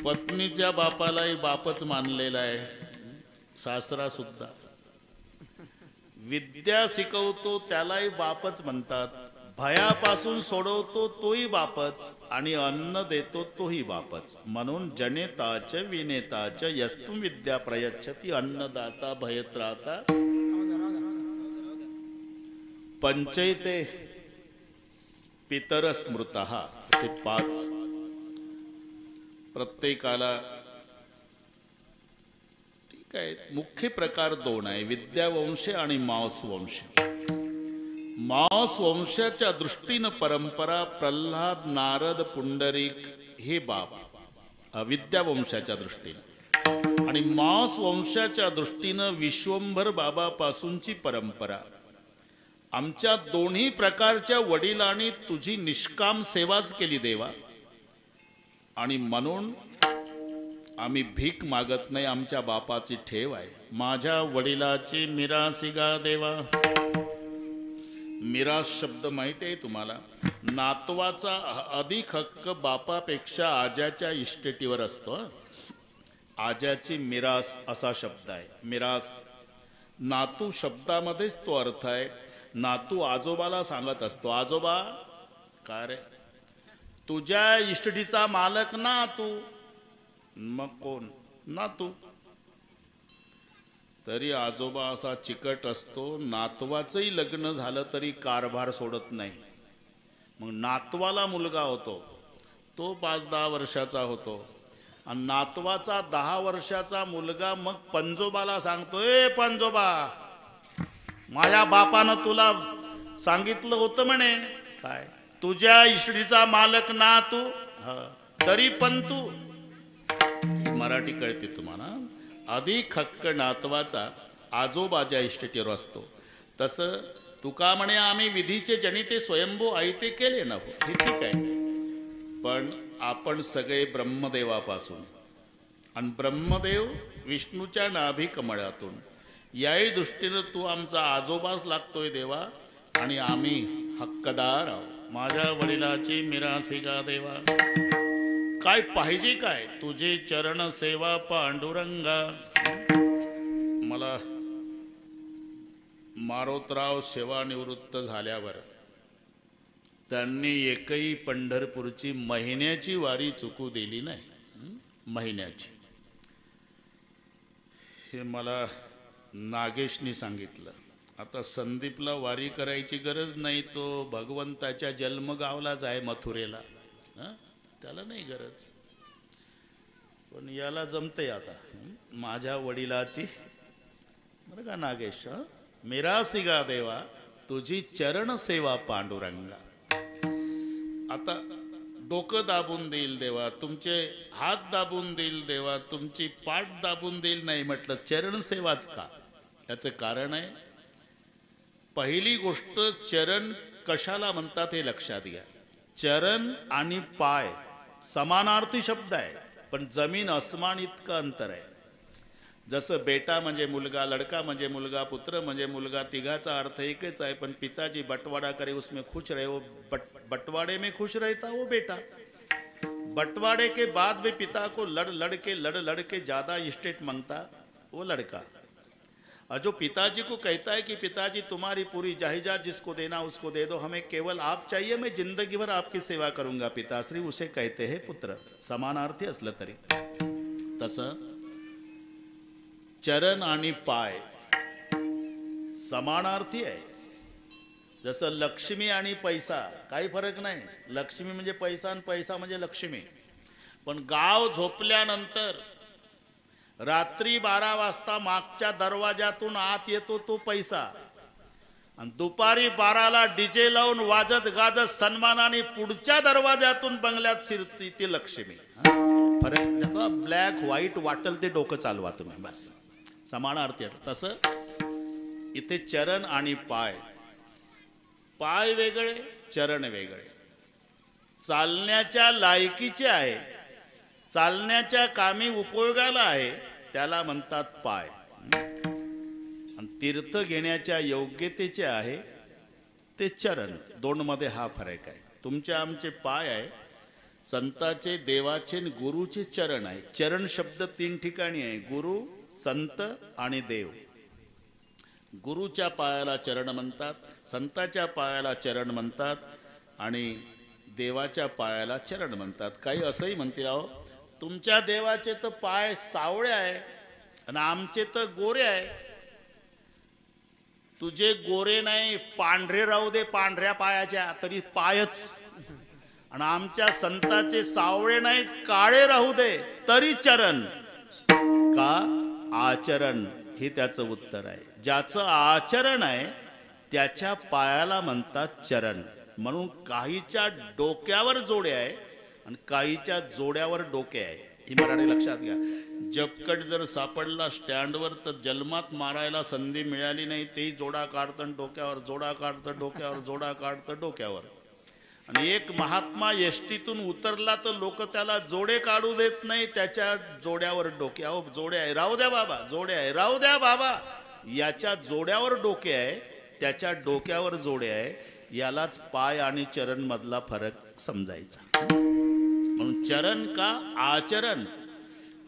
पत्नीच्या बापालाही बापच मानलेला आहे, सासरा सुद्धा. विद्या शिकवतो त्यालाही बापच म्हणतात, भयापासून सोडवतो तोही बापच आणि अन्न देतो तोही बापच. म्हणून जनेताच विनेताच यस्तुम विद्या प्रयच्छती अन्नदाता भयत्राता पंचैते पितर स्मृतः. असे 5 प्रत्येकाला. ठीक आहे, मुख्य प्रकार 2 आहे, विद्यावंश आणि मांसवंश. मांसवंशाच्या दृष्टीनं परंपरा प्रल्हाद नारद पुंडरीक हे बाप विद्यावंशाच्या दृष्टीनं, आणि मांसवंशाच्या दृष्टीनं विश्वंभर बाबापासूनची परंपरा. आमच्या दोन्ही प्रकारच्या वडिलांनी तुझी निष्काम सेवाच केली देवा, आणि म्हणून आम्ही भीक मागत नाही. आमच्या बापाची ठेव आहे. माझ्या वडिलाची मिरासी गा देवा. मिरास शब्द माहिती आहे तुम्हाला? नातवाचा अधिक हक्क बापापेक्षा आज्याच्या इस्टेटीवर असतो. आज्याची मिरास असा शब्द आहे. मिरास नातू शब्दामध्येच तो अर्थ आहे. नातू आजोबाला सांगत असतो, आजोबा का रे, तुझ्या इस्टेटीचा मालक ना तू. मग कोण? नातू. तरी आजोबा असा चिकट असतो, नातवाचंही लग्न झालं तरी कारभार सोडत नाही. मग नातवाला मुलगा होतो, तो 5-10 वर्षाचा होतो, आणि नातवाचा 10 वर्षाचा मुलगा मग पंजोबाला सांगतो, ए पंजोबा, माझ्या बापानं तुला सांगितलं होतं म्हणे, काय तुझ्या इष्टीचा मालक ना तू, तरी पण तू. ही मराठी कळते तुम्हाला? अधिक हक्क नातवाचा आजोबाच्या इष्टेटीवर असतो. तसं तुका म्हणे आम्ही विधीचे जनिते स्वयंभू आयते केले ना. हे ठीक आहे, पण आपण सगळे ब्रह्मदेवापासून, आणि ब्रह्मदेव विष्णूच्या नाभी कमळातून, याही दृष्टीनं तू आमचा आजोबाच लागतोय देवा, आणि आम्ही हक्कदार आहोत. माझ्या वडिलाची मिरासी गा देवा. काय पाहिजे काय? तुझे चरण सेवा पांडुरंगा. मला मारोतराव सेवानिवृत्त झाल्यावर त्यांनी एकही पंढरपूरची महिन्याची वारी चुकू दिली नाही. महिन्याची. हे मला नागेशनी सांगितलं. आता संदीपला वारी करायची गरज नाही, तो भगवंताच्या जन्मगावलाच आहे मथुरेला, त्याला नाही गरज. पण याला जमते आता. माझ्या वडिलाची, बरं का नागेश, मिरासी गा देवा तुझी चरण सेवा पांडुरंगा. आता डोकं दाबून देईल देवा, तुमचे हात दाबून देईल देवा, तुमची पाठ दाबून देईल नाही म्हटलं, चरण सेवाच का? याचं कारण आहे, पहिली गोष्ट चरण कशाला म्हणतात हे लक्षात घ्या. चरण आणि पाय समानार्थी शब्द आहे, पण जमीन अस्मान इतकं अंतर आहे. जसं बेटा म्हणजे मुलगा, लड़का म्हणजे मुलगा, पुत्र म्हणजे मुलगा, तिघाचा अर्थ एकच आहे. पण पिताजी बंटवारा करे उसमें खुश रहे, वो बंटवाड़े में खुश रहता वो बेटा. बंटवाड़े के बाद भी पिता को लड़ लड़ के ज़्यादा इस्टेट मांगता वो लड़का. और जो पिताजी को कहता है कि पिताजी तुम्हारी पूरी जायदाद जिसको देना उसको दे दो, हमें केवल आप चाहिए, मैं जिंदगी भर आपकी सेवा करूंगा पिताश्री, उसे कहते हैं पुत्र. समानार्थी असलं तरी. तसं चरण आणि पाय समानार्थी आहे. जसं लक्ष्मी आणि पैसा काही फरक नाही. लक्ष्मी म्हणजे पैसा आणि पैसा म्हणजे लक्ष्मी. पण गाव झोपल्यानंतर रात्री 12 वाजता मागच्या दरवाजातून आत येतो तो पैसा, आणि दुपारी 12ला डीजे लावून वाजत गाजत सन्मानाने पुढच्या दरवाजातून बंगल्यात शिरती ती लक्ष्मी. फरक ब्लॅक व्हाईट वाटल ते डोकं चालवा तुम्ही, बस समानार्थी. तसं इथे चरण आणि पाय, पाय वेगळे चरण वेगळे. चालण्याच्या लायकीचे आहे, चालण्याच्या कामी उपयोगाला आहे, त्याला म्हणतात पाय. आणि तीर्थ घेण्याच्या योग्यतेचे आहे ते चरण. 2 मध्ये हा फरक आहे. तुमचे आमचे पाय आहे, संताचे देवाचे गुरुचे चरण आहे. चरण शब्द 3 ठिकाणी आहे, गुरु, संत आणि देव. गुरुच्या पायाला चरण म्हणतात, संताच्या पायाला चरण म्हणतात आणि देवाच्या पायाला चरण म्हणतात. काही असंही म्हणतील, अहो तुमच्या देवाचे तर पाय सावळे आहे आणि आमचे तर गोरे आहे. तुझे गोरे नाही पांढरे राहू दे, पांढऱ्या पायाच्या तरी पायच, आणि आमच्या संताचे सावळे नाही काळे राहू दे तरी चरण. का आचरण हे त्याचं उत्तर आहे. ज्याचं आचरण आहे त्याच्या पायाला म्हणतात चरण. म्हणून काहीच्या डोक्यावर जोडे आहे आणि काहीच्या जोड्यावर डोके आहे. ही मराठी लक्षात घ्या. जपकट जर सापडला स्टँडवर तर जन्मात मारायला संधी मिळाली नाही, तेही जोडा काढतं डोक्यावर, जोडा काढतं डोक्यावर, जोडा काढतं डोक्यावर. आणि एक महात्मा एसटीतून उतरला तर लोक त्याला जोडे काढू देत नाही, त्याच्या जोड्यावर डोके. अहो जोडे आहे राहू द्या बाबा, जोडे आहे राहू द्या बाबा. याच्या जोड्यावर डोके आहे, त्याच्या डोक्यावर जोडे आहे. यालाच पाय आणि चरण मधला फरक समजायचा. म्हणून चरण का आचरण.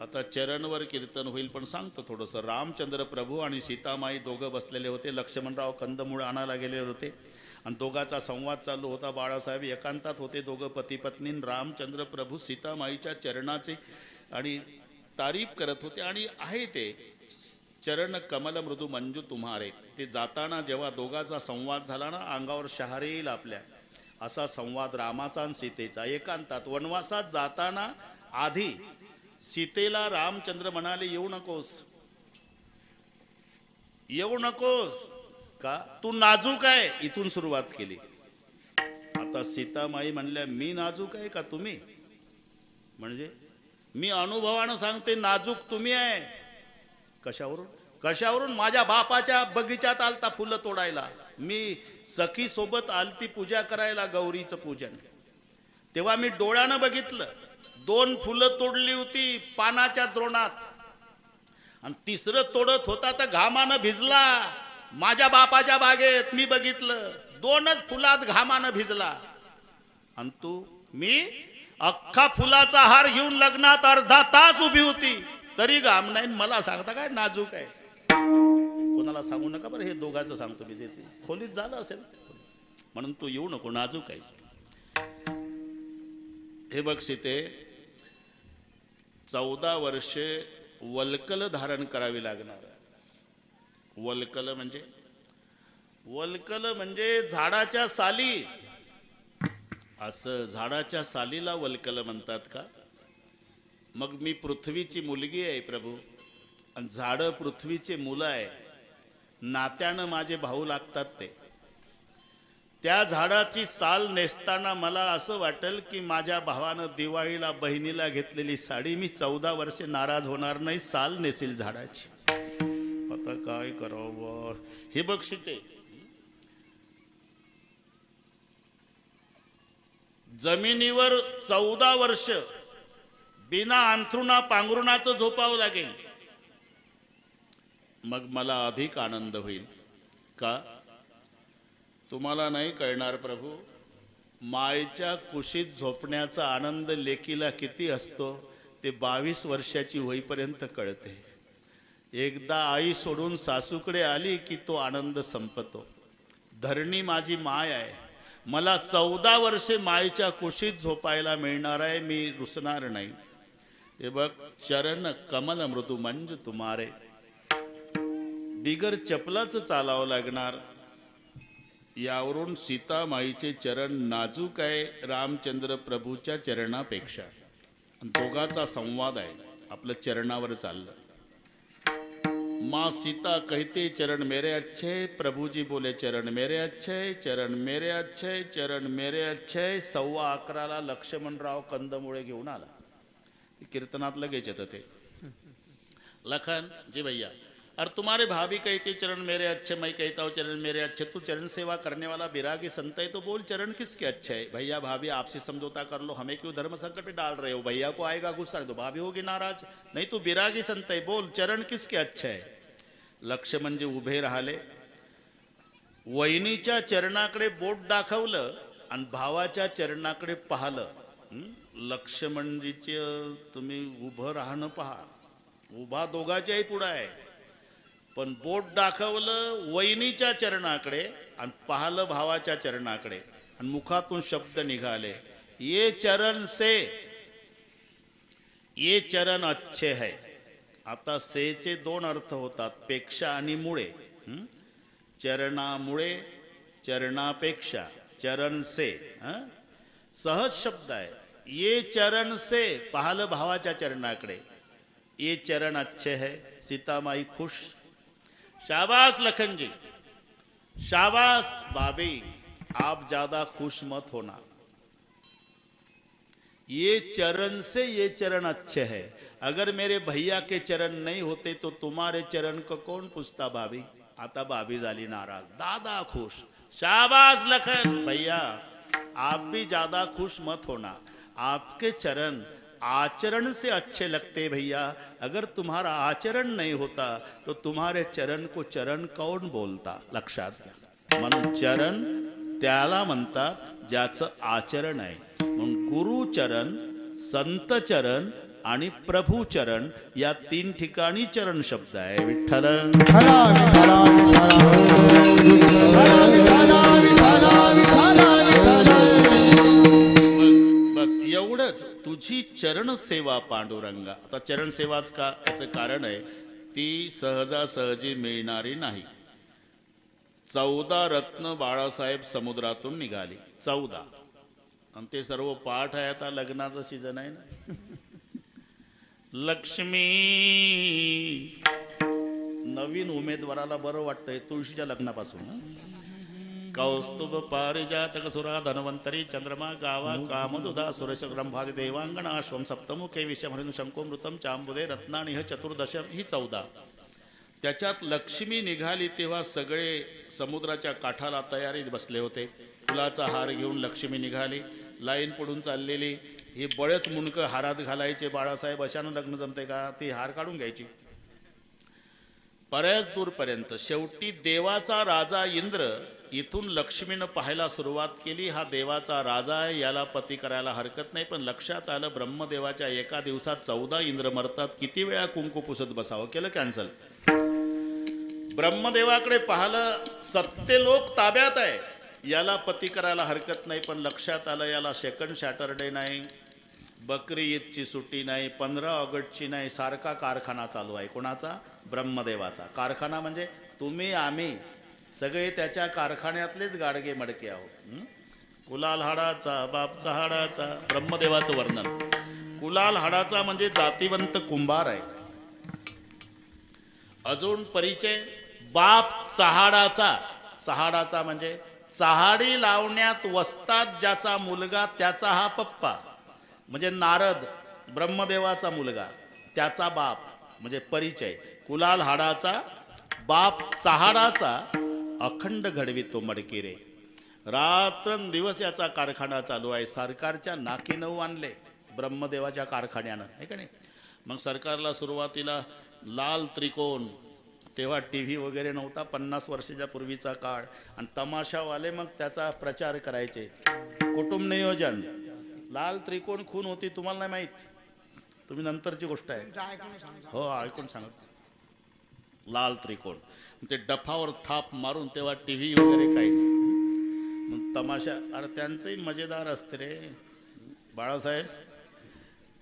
आता चरणवर कीर्तन होईल, पण सांगतो थोडंसं. रामचंद्र प्रभू आणि सीतामाई दोघं बसलेले होते. लक्ष्मणराव कंदमूळ आणायला गेलेले होते आणि दोघाचा संवाद चालू होता. बाळासाहेब एकांतात होते, दोघं पती पत्नी. रामचंद्र प्रभू सीतामाईच्या चरणाचे आणि तारीफ करत होते. आणि आहे ते चरण कमल मृदू मंजू तुम्हारे, ते जाताना जेव्हा दोघाचा संवाद झाला ना, अंगावर शहारे येईल आपल्या, असा संवाद रामाचा आणि सीतेचा एकांतात. वनवासात जाताना आधी सीतेला रामचंद्र म्हणाले, येऊ नकोस, येऊ नकोस, का तू नाजूक आहे. इथून सुरुवात केली. आता सीतामाई म्हणल्या, मी नाजूक आहे का तुम्ही? म्हणजे मी अनुभवानं सांगते नाजूक तुम्ही आहे. कशावरून? कशावरून? माझ्या बापाच्या बगीचात आलता फुलं तोडायला, मी सखी सोबत आलती पूजा करायला, गौरीचं पूजन. तेव्हा मी डोळ्यानं बघितलं, 2 फुलं तोडली होती पानाच्या द्रोणात, आणि तिसरं तोडत होता तर घामानं भिजला. माझ्या बापाच्या बागेत मी बघितलं, 2च फुलात घामानं भिजला. आणि तू? मी अख्खा फुलाचा हार घेऊन लग्नात अर्धा तास उभी होती, तरी घाम नाही. मला सांगता काय नाजूक आहे? कोणाला सांगू नका बरं, हे दोघांचं सांगतो मी. देते खोलीत झालं असेल म्हणून तू येऊ नको, नाजूक आहे. हे बघ सीते, 14 वर्षे वल्कल धारण करावी लागणार. वल्कल म्हणजे? वल्कल म्हणजे झाडाच्या साली. असं झाडाच्या सालीला वल्कल म्हणतात का? मग मी पृथ्वीची मुलगी आहे प्रभू, आणि झाडं पृथ्वीचे मुलं आहे. नात्यानं माझे भाऊ लागतात ते. त्या झाडाची साल नेसताना मला असं वाटेल की माझ्या भावानं दिवाळीला बहिणीला घेतलेली साडी मी 14 वर्षे नाराज होणार नाही, साल नेसेल झाडाची. आता काय करावं? हे बघ सीते, जमिनीवर 14 वर्ष बिना अंथरुणा पांघरुणाचं झोपावं लागेल, मग मला अधिक आनंद होईल. का? तुम्हाला नाही कळणार प्रभू, मायच्या कुशीत झोपण्याचा आनंद लेकीला किती असतो ते 22 वर्षाची होईपर्यंत कळते. एकदा आई सोडून सासूकडे आली की तो आनंद संपतो. धरणी माझी माय आहे, मला 14 वर्षे मायच्या कुशीत झोपायला मिळणार आहे, मी रुसणार नाही. हे बघ, चरण कमल मृदू मंजू तुम्हारे, बिगर चपलाचं चालावं लागणार. यावरून सीतामाईचे चरण नाजूक आहे रामचंद्र प्रभूच्या चरणापेक्षा. दोघाचा संवाद आहे, आपलं चरणावर चाललं. माँ सीता कहते चरण मेरे अच्छे, प्रभुजी बोले चरण मेरे अच्छे, चरण मेरे अच्छे, चरण मेरे अच्छे. 11:15 लक्ष्मणराव कंदमुळे घेऊन आला. कीर्तनात लगेच येतं ते. लखन जी भैया, अरे तुम्हारे भाभी कहती चरण मेरे अच्छे, मैं कहता हूँ चरण मेरे अच्छे. तू चरण सेवा करने वाला बिरागी संत है तो बोल चरण किसके अच्छे है? भैया भाभी आपसे समझौता कर लो, हमें क्यों धर्म संकट में डाल रहे हो? भैया को आएगा गुस्सा तो भाभी होगी नाराज. नहीं तू बिरागी संत है, बोल चरण किसके अच्छे है? लक्ष्मण जी उभे राहिले, वहिनीच्या चरणाकडे बोट दाखवलं आणि भावाच्या चरणाकडे पाहिलं. लक्ष्मणजीचे तुम्ही उभं राहणं पहा, उभा दोघाच्याही पुढं आहे. पण बोट दाखवलं वहिनीच्या चरणाकडे आणि पाहलं भावाच्या चरणाकडे आणि मुखातून शब्द निघाले, ये चरण से, ये चरण अच्छे है. आता सेचे दोन अर्थ होतात, पेक्षा आणि मुळे. चरणामुळे, चरणापेक्षा, चरण से. सहज शब्द आहे. ये चरण से, पाहलं भावाच्या चरणाकडे, ये चरण अच्छे है. सीतामाई खुश. शाबाश लखन जी, शाबाश भाभी, आप ज्यादा खुश मत होना. ये चरण से ये चरण अच्छे है. अगर मेरे भैया के चरण नहीं होते तो तुम्हारे चरण को कौन पूछता भाभी. आता भाभी झाली नाराज. दादा खुश. शाबाश लखन भैया, आप भी ज्यादा खुश मत होना. आपके चरण आचरण से अच्छे लगते भैया. अगर तुम्हारा आचरण नहीं होता तो तुम्हारे चरण को चरण कौन बोलता. लक्षात घ्या. म्हणून चरण त्याला म्हणतात ज्याचं आचरण आहे. म्हणून गुरुचरण, संत चरण आणि प्रभू चरण या तीन ठिकाणी चरण शब्द आहे. विठ्ठल विठ्ठला विठ्ठला विठ्ठला विठ्ठला विठ्ठला विठ्ठला. बस एवढंच. तुझी चरण सेवा पांडुरंगा. आता चरण सेवाच का, याचं कारण आहे ती सहजासहजी मिळणारी नाही. 14 रत्न बाळासाहेब समुद्रातून निघाली. 14. आणि ते सर्व पाठ आहे. आता लग्नाचं सीझन आहे ना. लक्ष्मी, नवीन उमेदवाराला बरं वाटतंय तुळशीच्या लग्नापासून. कौस्तुभ पारिजातक सुरा धन्वंतरी चंद्रमा गावा कामदुधा सुरेश ब्रह्मादि देवांगण अश्वम सप्तमुखे विषमहृदु शंकोमृतम चांबुदे रत्नानिह चतुर्दश. ही 14. त्याच्यात लक्ष्मी निघाली तेव्हा सगळे समुद्राच्या काठाला तयारीत बसले होते. फुलाचा हार घेऊन लक्ष्मी निघाली. लाईन पडून चाललेली. ही बळेच मुंडकं हारात घालायचे. बाळासाहेब अशानं लग्न जमते का. ती हार काढून घ्यायची बऱ्याच दूरपर्यंत. शेवटी देवाचा राजा इंद्र इथून लक्ष्मीनं पाहायला सुरुवात केली. हा देवाचा राजा आहे, याला पती करायला हरकत नाही. पण लक्षात आलं ब्रह्मदेवाच्या एका दिवसात 14 इंद्र मरतात. किती वेळा कुंकू पुसत बसावं. केलं कॅन्सल. ब्रह्मदेवाकडे पाहिलं, सत्यलोक ताब्यात आहे, याला पती करायला हरकत नाही. पण लक्षात आलं याला सेकंड सॅटरडे नाही, बकरी ईदची सुट्टी नाही, 15 ऑगस्टची नाही. सारखा कारखाना चालू आहे. कोणाचा. ब्रह्मदेवाचा. कारखाना म्हणजे तुम्ही आम्ही सगळे त्याच्या कारखान्यातलेच गाडगे मडके आहोत. कुलाल हाडाचा बाप चहाडाचा. ब्रह्मदेवाचं वर्णन. कुलाल हाडाचा म्हणजे जातिवंत कुंभार आहे. अजून परिचय. बाप चहाडाचा. चहाडाचा म्हणजे चहाडी लावण्यात वस्ताद ज्याचा मुलगा त्याचा हा पप्पा. म्हणजे नारद ब्रह्मदेवाचा मुलगा, त्याचा बाप. म्हणजे परिचय. कुलाल हाडाचा बाप चहाडाचा अखंड घडवितो मडकी रे. रात्रंदिवस याचा कारखाना चालू आहे. सरकारच्या नाकीनऊ आणले ब्रह्मदेवाच्या कारखान्यानं, आहे का नाही. मग सरकारला सुरुवातीला लाल त्रिकोण, तेव्हा टी व्ही वगैरे नव्हता, 50 वर्षाच्या पूर्वीचा काळ. आणि तमाशावाले मग त्याचा प्रचार करायचे. कुटुंब नियोजन. लाल त्रिकोण खून होती तुम्हाला नाही माहीत, तुम्ही नंतरची गोष्ट आहे. हो ऐकून सांगत. लाल त्रिकोण ते डफावर थाप मारून, तेव्हा टी व्ही वगैरे काही नाही. मग तमाशा, अरे त्यांचंही मजेदार असते रे बाळासाहेब.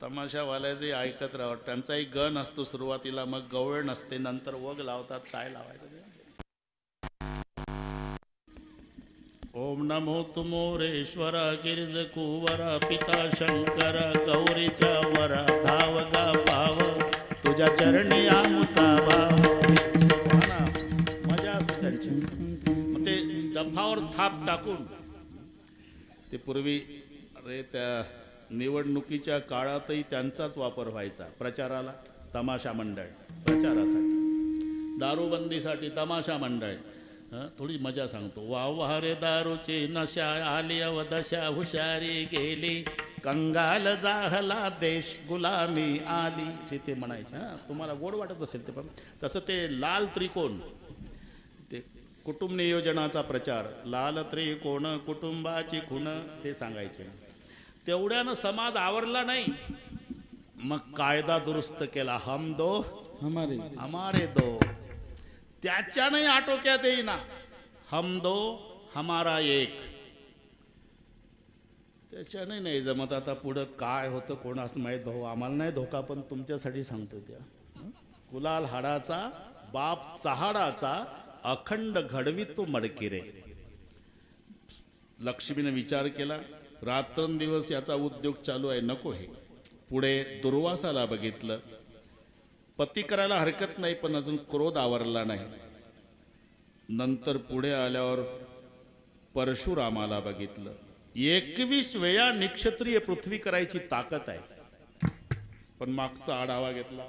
तमाशावाल्याचे ऐकत राहा. त्यांचाही गण असतो सुरुवातीला, मग गवळ नसते, नंतर वग लावतात. काय लावायचं ते. ओम नमो तुमोरेश्वरा गिरिज कुवरा पिता शंकरा गौरीच्या वरा धावगा पाव तुझ्या चरणी आमुचा भाव. मजा असते त्यांची. मग ते डफावर थाप टाकून ते पूर्वी, अरे त्या निवडणुकीच्या काळातही त्यांचाच वापर व्हायचा प्रचाराला. तमाशा मंडळ प्रचारासाठी, दारूबंदीसाठी तमाशा मंडळ. थोडी मजा सांगतो. वाह रे दारूची नशा आली अवदशा हुशारी गेली, कंगाल जाहला देश गुलामी आली. ते म्हणायचे. तुम्हाला गोड वाटत असेल ते. पण तसं ते लाल त्रिकोण, ते कुटुंब नियोजनाचा प्रचार. लाल त्रिकोण कुटुंबाची खूण, ते सांगायचे. तेवढ्यानं समाज आवरला नाही. मग कायदा दुरुस्त केला. हम दो हमारे हमारे दो. त्याच्याने आटोक्यात येईना. हम दो हमारा एक, त्याच्याने नाही जमत. आता पुढं काय होतं कोणास माहीत भाऊ, आम्हाला नाही धोका, पण तुमच्यासाठी सांगतो. त्या कुलाल हाडाचा बाप चहाडाचा, अखंड घडवी तो मडकिरे. लक्ष्मीने विचार केला, रात्रंदिवस याचा उद्योग चालू आहे, नको हे. पुढे दुर्वासाला बघितलं, पती करायला हरकत नाही पण अजून क्रोध आवरला नाही. नंतर पुढे आल्यावर परशुरामाला बघितलं. 21 वेळा निक्षत्रिय पृथ्वी करायची ताकद आहे, पण मागचा आढावा घेतला.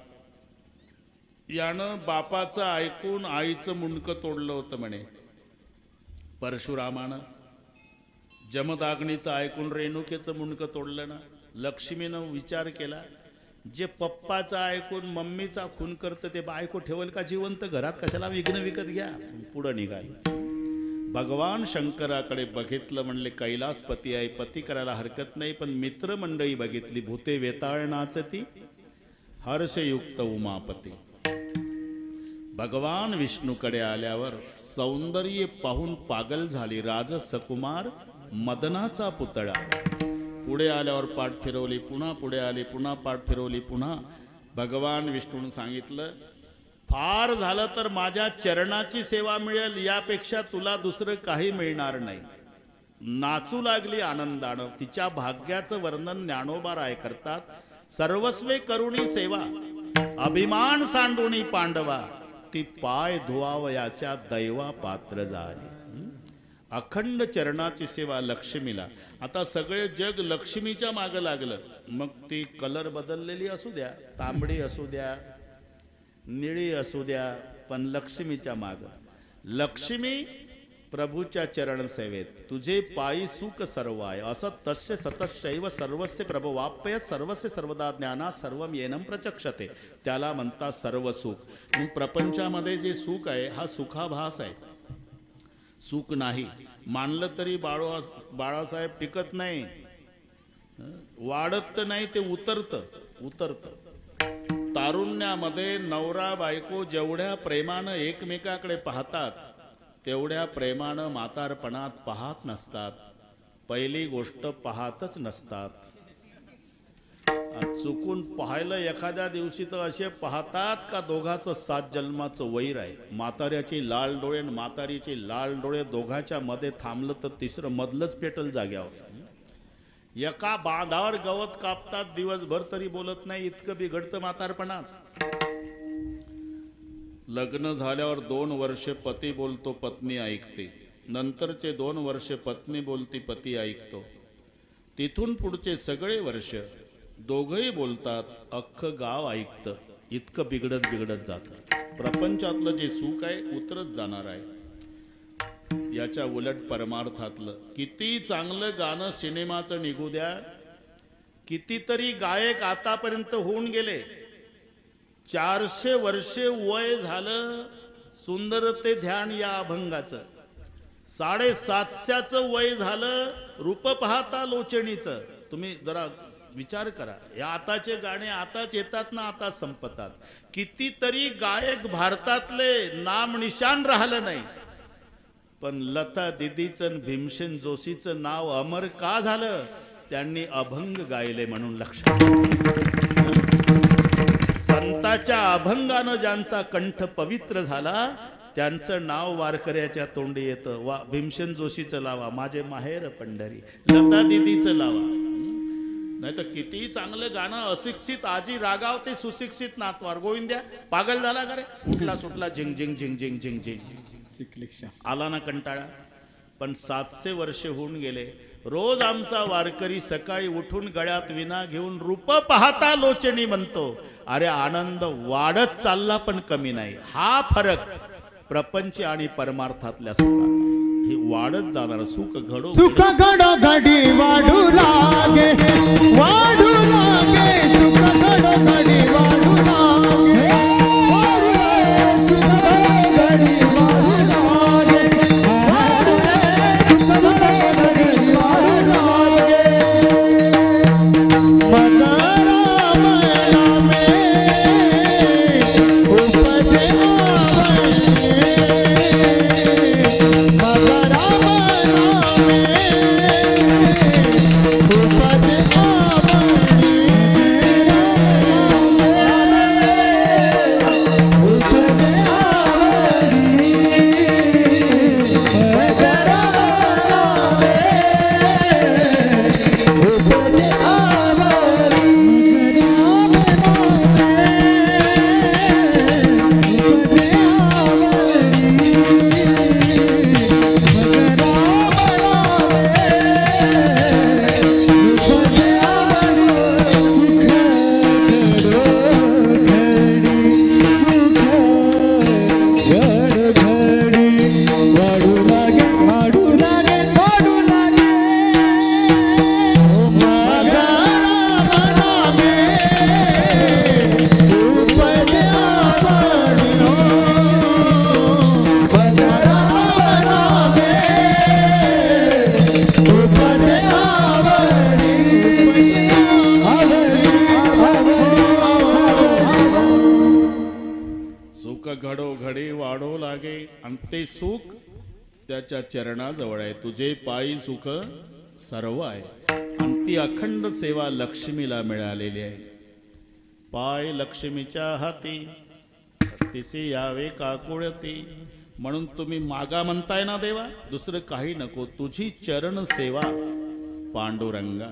यानं बापाचं ऐकून आईचं मुंडकं तोडलं होतं म्हणे. परशुरामानं जमदाग्नीचं ऐकून रेणुकेचं मुंडकं तोडलं ना. लक्ष्मीनं विचार केला, जे पप्पाचं ऐकून मम्मीचा खून करतं ते बायको ठेवल का जिवंत घरात, कशाला विघ्न विकत घ्या. पुढं निघाले. भगवान शंकराकडे बघितलं, म्हणले कैलासपती आहे, पती करायला हरकत नाही, पण मित्रमंडळी बघितली, भूते वेताळनाचती हर्षयुक्त उमापती. भगवान विष्णूकडे आल्यावर सौंदर्य पाहून पागल झाली राजसकुमार मदनाचा पुतळा. पुढे आल्यावर पाठ फिरवली, पुन्हा पुढे आली, पुन्हा पाठ फिरवली, पुन्हा. भगवान विष्णूने सांगितलं, फार झालं तर माझ्या चरणाची सेवा मिळेल, यापेक्षा तुला दुसरं काही मिळणार नाही. नाचू लागली आनंदानं. तिच्या भाग्याचं वर्णन ज्ञानोबा राय करतात. सर्वस्वे करुणी सेवा, अभिमान सांडुनी पांडवा, ती पाय धुवावयाच्या दैवा पात्र झाली. अखंड चरणाची सेवा लक्ष्मीला. आता सगळे जग लक्ष्मीच्या मागं लागलं. मग ती कलर बदललेली असू द्या, तांबडी असू द्या, निळी असू द्या, पण लक्ष्मीच्या मागं. लक्ष्मी प्रभूच्या चरण सेवेत. तुझे पायी सुख सर्व आहे, असत तस्य सतशैव सर्वस्य प्रभवाप्य सर्वस्य सर्वदा ज्ञाना सर्वम येनम प्रचक्षते. त्याला म्हणतात सर्व सुख. मग प्रपंचामध्ये जे सुख आहे हा सुखाभास आहे, सुख नाही. मानलं तरी बाळासाहेब टिकत नाही, वाढत नाही, ते उतरतं. तारुण्यामध्ये नवरा बायको जेवढ्या प्रेमानं एकमेकाकडे पाहतात, तेवढ्या प्रेमानं म्हातारपणात पाहत नसतात. पहिली गोष्ट पाहतच नसतात. चुकून पाहिलं एखाद्या दिवशी तर असे पाहतात का दोघाचं 7 जन्माचं वैर आहे. म्हाताऱ्याचे लाल डोळे आणि म्हातारीचे लाल डोळे दोघाच्या मध्ये थांबलं तर तिसरं मधलंच पेटल जाग्यावर. एका बांधावर गवत कापतात दिवसभर तरी बोलत नाही, इतकं बिघडतं म्हातारपणात. लग्न झाल्यावर 2 वर्ष पती बोलतो, पत्नी ऐकते. नंतरचे 2 वर्ष पत्नी बोलती, पती ऐकतो. तिथून पुढचे सगळे वर्ष दोघंही बोलतात, अख्खं गाव ऐकतं. इतकं बिघडत जातं. प्रपंचातलं जे सुख आहे उतरत जाणार आहे. याच्या उलट परमार्थातलं किती चांगलं गाणं सिनेमाचं निघू द्या, कितीतरी गायक आतापर्यंत होऊन गेले. 400 वर्षे वय झालं सुंदर ते ध्यान या अभंगाचं. 750चं वय झालं रूप पाहता लोचणीचं. तुम्ही जरा विचार करा, या आताचे गाणे आताच येतात ना, आताच संपतात. कितीतरी गायक भारतातले नाम निशान राहिलं नाही, पण लता दीदीचं भीमसेन जोशीचं नाव अमर का झालं? त्यांनी अभंग गायले म्हणून. लक्षात, संताच्या अभंगानं ज्यांचा कंठ पवित्र झाला त्यांचं नाव वारकऱ्याच्या तोंडी येतं. भीमसेन जोशीचं लावा, माझे माहेर पंढरी, लता दीदीचं लावा. नाही तर किती चांगलं गाणं, अशिक्षित आजी रागावते सुशिक्षित नातवार. गोविंद्या पागल झाला का रे? उठला सुटला झिंग झिंग झिंग झिंग झिंग झिंग. आला ना कंटाळा. पण 700 वर्ष होऊन गेले. रोज आमचा वारकरी सकाळी उठून गळ्यात विना घेऊन रूप पाहता लोचणी म्हणतो. अरे आनंद वाढत चालला पण कमी नाही. हा फरक प्रपंच आणि परमार्थातल्या सुखात. हे वाढत जाणार सुख घडो सुख घडो घडी वाढू लागे, वाढू लागे. सुख घडो घडी वाढू लागे, सुख घडी वाढू लागे, सुख घडी वाढू लागे. मन राम रामे उपदे आवे, सुख घडोघडी वाढो लागे आणि ते सुख त्याच्या चरणाजवळ आहे. तुझे पायी सुख सर्व आहे आणि ती अखंड सेवा लक्ष्मीला मिळालेली आहे. पाय लक्ष्मीच्या हाती असतीसी यावे काकुळती. म्हणून तुम्ही मागा म्हणताय ना देवा, दुसरं काही नको, तुझी चरण सेवा पांडुरंगा.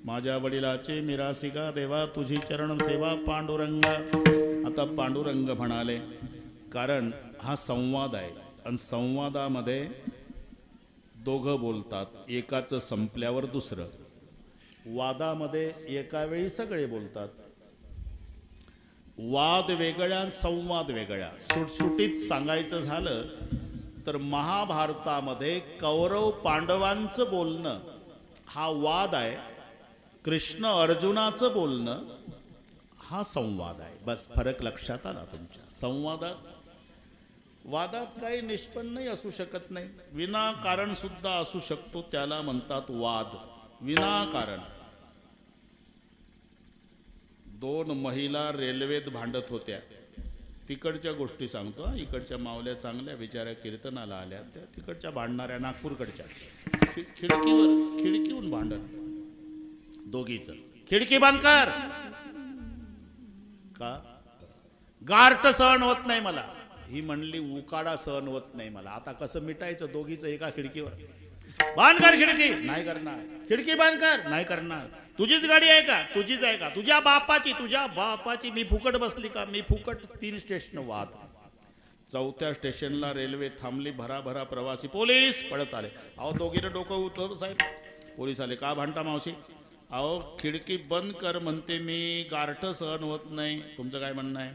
माझ्या वडिलाचे मिरासिका देवा, तुझी चरण सेवा पांडुरंगा. आता पांडुरंग म्हणाले, कारण हा संवाद आहे आणि संवादामध्ये दोघं बोलतात, एकाचं संपल्यावर दुसरं. वादामध्ये एका वेळी सगळे बोलतात. वाद वेगळ्या आणि संवाद वेगळ्या. सुटसुटीत सांगायचं झालं तर महाभारतामध्ये कौरव पांडवांचं बोलणं हा वाद आहे, कृष्ण अर्जुनाचं बोलणं हा संवाद आहे. बस फरक लक्षात आला तुमच्या. वादात काही निष्पन्नही असू शकत नाही, विनाकारण सुद्धा असू शकतो, त्याला म्हणतात वाद. विनाकारण. दोन महिला रेल्वेत भांडत होत्या. तिकडच्या गोष्टी सांगतो, इकडच्या मावल्या चांगल्या बिचाऱ्या कीर्तनाला आल्या, त्या तिकडच्या भांडणाऱ्या नागपूरकडच्या खिडकीहून भांडण. दोघीच खिडकी बंद कर का, गारठ सहन होत नाही मला. ही म्हणली उकाडा सहन होत नाही मला. आता कसं मिटायचं दोघीचं एका खिडकीवर. बंद कर खिडकी, नाही करणार. खिडकी बंद कर, नाही करणार. तुझीच गाडी आहे का, तुझीच आहे का, तुझ्या बापाची. मी फुकट बसली का, मी फुकट. 3 स्टेशन वाद. 4थ्या स्टेशनला रेल्वे थांबली, भराभरा प्रवासी. पोलीस पळत आले. अहो दोघीनं डोकं उठवलं साहेब. पोलीस आले, का भांडता मावशी. अहो खिडकी बंद कर म्हणते मी, गारठ सहन होत नाही. तुमचं काय म्हणणं आहे.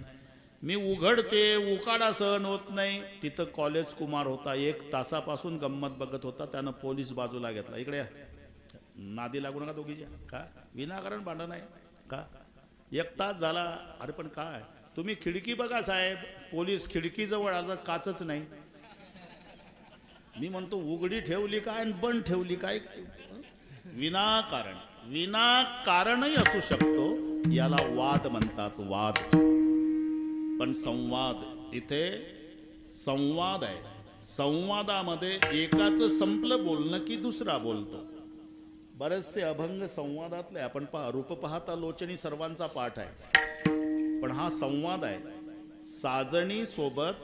मी उघडते, उकाडा सहन होत नाही. तिथं कॉलेज कुमार होता, 1 तासापासून गंमत बघत होता. त्यानं पोलीस बाजूला घेतला. इकडे या, नादी लागू नका दोघीच्या. का विनाकारण भांडण आहे का. 1 तास झाला. अरे पण काय, तुम्ही खिडकी बघा साहेब. पोलीस खिडकीजवळ आला, काचच नाही. मी म्हणतो उघडी ठेवली काय आणि बंद ठेवली काय. विनाकारणही असू शकतो, याला वाद म्हणतात, वाद. पण संवाद, इथे संवाद आहे. संवादामध्ये एकाचं संपलं बोलणं की दुसरा बोलतो. बरेचसे अभंग संवादातले आपण रूप पाहता लोचनी सर्वांचा पाठ आहे, पण हा संवाद आहे. साजणी सोबत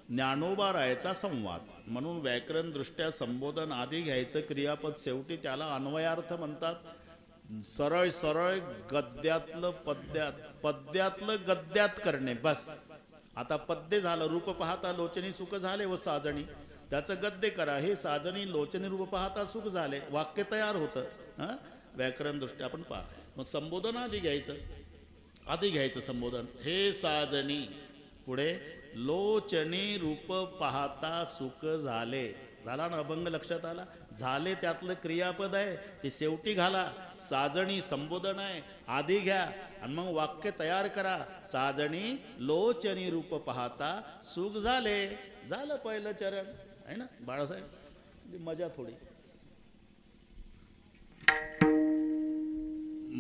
ज्ञानोबा रायाचा संवाद. म्हणून व्याकरण दृष्ट्या संबोधन आधी घ्यायचं, क्रियापद शेवटी, त्याला अन्वयार्थ म्हणतात. सरळ सरळ गद्यातलं पद्यात, पद्यातलं गद्यात करणे. बस आता पद्य झालं, रूप पाहता लोचनी सुख झाले व साजणी, त्याचं गद्य करा. हे साजणी लोचनी रूप पाहता सुख झाले, वाक्य तयार होतं. व्याकरण दृष्ट्या आपण पहा. मग संबोधन आधी घ्यायचं संबोधन. हे साजणी, पुढे लोचनी रूप पाहता सुख झाले. झाला ना अभंग, लक्षात आला. झाले त्यातलं क्रियापद आहे, ते शेवटी घाला. साजणी संबोधन आहे, आधी घ्या आणि मग वाक्य तयार करा. साजणी लोचनी रूप पाहता सुख झाले. झालं पहिलं चरण आहे ना बाळासाहेब. मजा थोडी.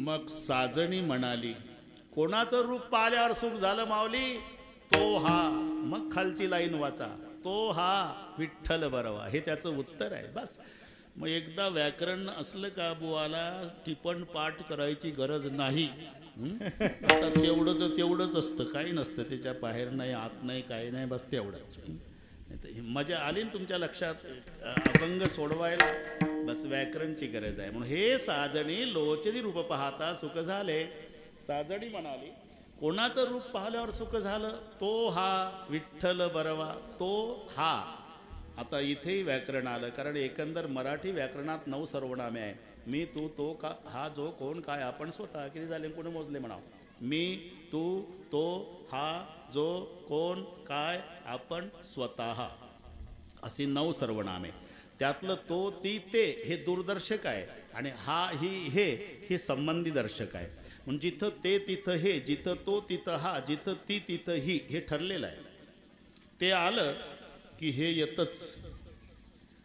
मग साजणी म्हणाली, कोणाचं रूप पाहिल्यावर सुख झालं माऊली. तो हा. मग खालची लाईन वाचा, तो हा विठ्ठल बरवा. हे त्याचं उत्तर आहे. बस. मग एकदा व्याकरण असलं का बुवाला टिपण पाठ करायची गरज नाही. आता तेवढंच असतं, काही नसतं त्याच्या बाहेर नाही, आत नाही, काही नाही, बस तेवढंच. मजा आली ना तुमच्या लक्षात अभंग सोडवायला. बस व्याकरणची गरज आहे. म्हणून हे साजणी लोचनी रूप पाहता सुख झाले. साजणी म्हणाली, कोणाचं रूप पाहिल्यावर सुख झालं. तो हा विठ्ठल बरवा. तो हा. आता इथेही व्याकरण आलं, कारण एकंदर मराठी व्याकरणात 9 सर्वनामे आहे. मी, तू, तो, का, हा, जो, कोण, काय, आपण, स्वतः. किती झाले कोणी मोजले म्हणावं. मी, तू, तो, हा, जो, कोण, काय, आपण, स्वतः, अशी 9 सर्वनामे. त्यातलं तो, ती, ते हे दूरदर्शक आहे आणि हा, ही, हे संबंधी दर्शक आहे. म्हणजे जिथं ते तिथं हे, जिथं तो तिथं हा, जिथं ती तिथं ही, हे ठरलेलं आहे. ते आलं की हे येतच.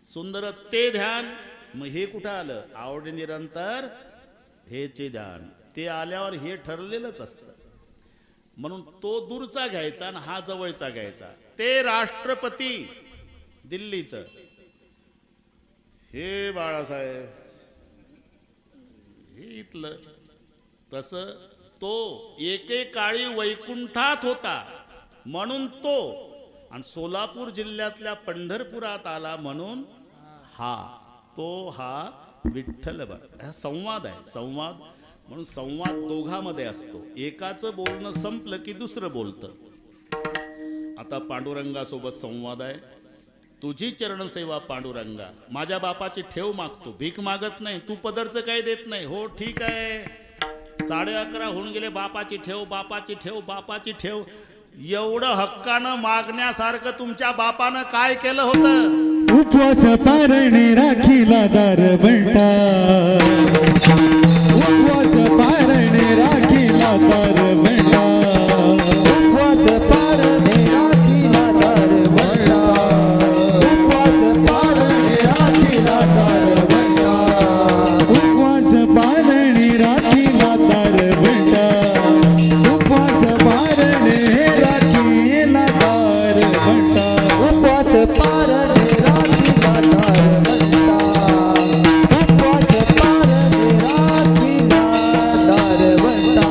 सुंदर ते ध्यान. मग हे कुठं आलं, आवड निरंतर हेचे ध्यान. ते आल्यावर हे ठरलेलंच असतं. म्हणून तो दूरचा घ्यायचा आणि हा जवळचा घ्यायचा. ते राष्ट्रपती दिल्लीचं, हे बाळासाहेब हे इथलं. तसं तो एकेकाळी वैकुंठात होता म्हणून तो, आणि सोलापूर जिल्ह्यातल्या पंढरपुरात आला म्हणून हा. तो हा विठ्ठल. हा संवाद आहे, संवाद. म्हणून संवाद दोघांमध्ये असतो. एकाचं बोलणं संपलं की दुसरं बोलतं. आता पांडुरंगासोबत संवाद आहे. तुझी चरणसेवा पांडुरंगा, माझ्या बापाची ठेव मागतो, भीक मागत नाही, तू पदरचं काही देत नाही. हो ठीक आहे, 11:30 होऊन गेले, बापाची ठेव, बापाची ठेव, बापाची ठेव. एवढं हक्कानं मागण्यासारखं तुमच्या बापानं काय केलं होतं? उपवास पारणे राखीला दारवंटा, उपवास पारणे राखीला दारवंटा, उपवास पारणे राखीला दारवंटा, उपवास पारणे राखीला दारवंटा, उपवास पारणे राखीला दारवंटा, उपवास पारणे राखीला दारवंटा, उपवास पारणे राखीला दारवंटा, उपवास पारणे राखीला दारवंटा,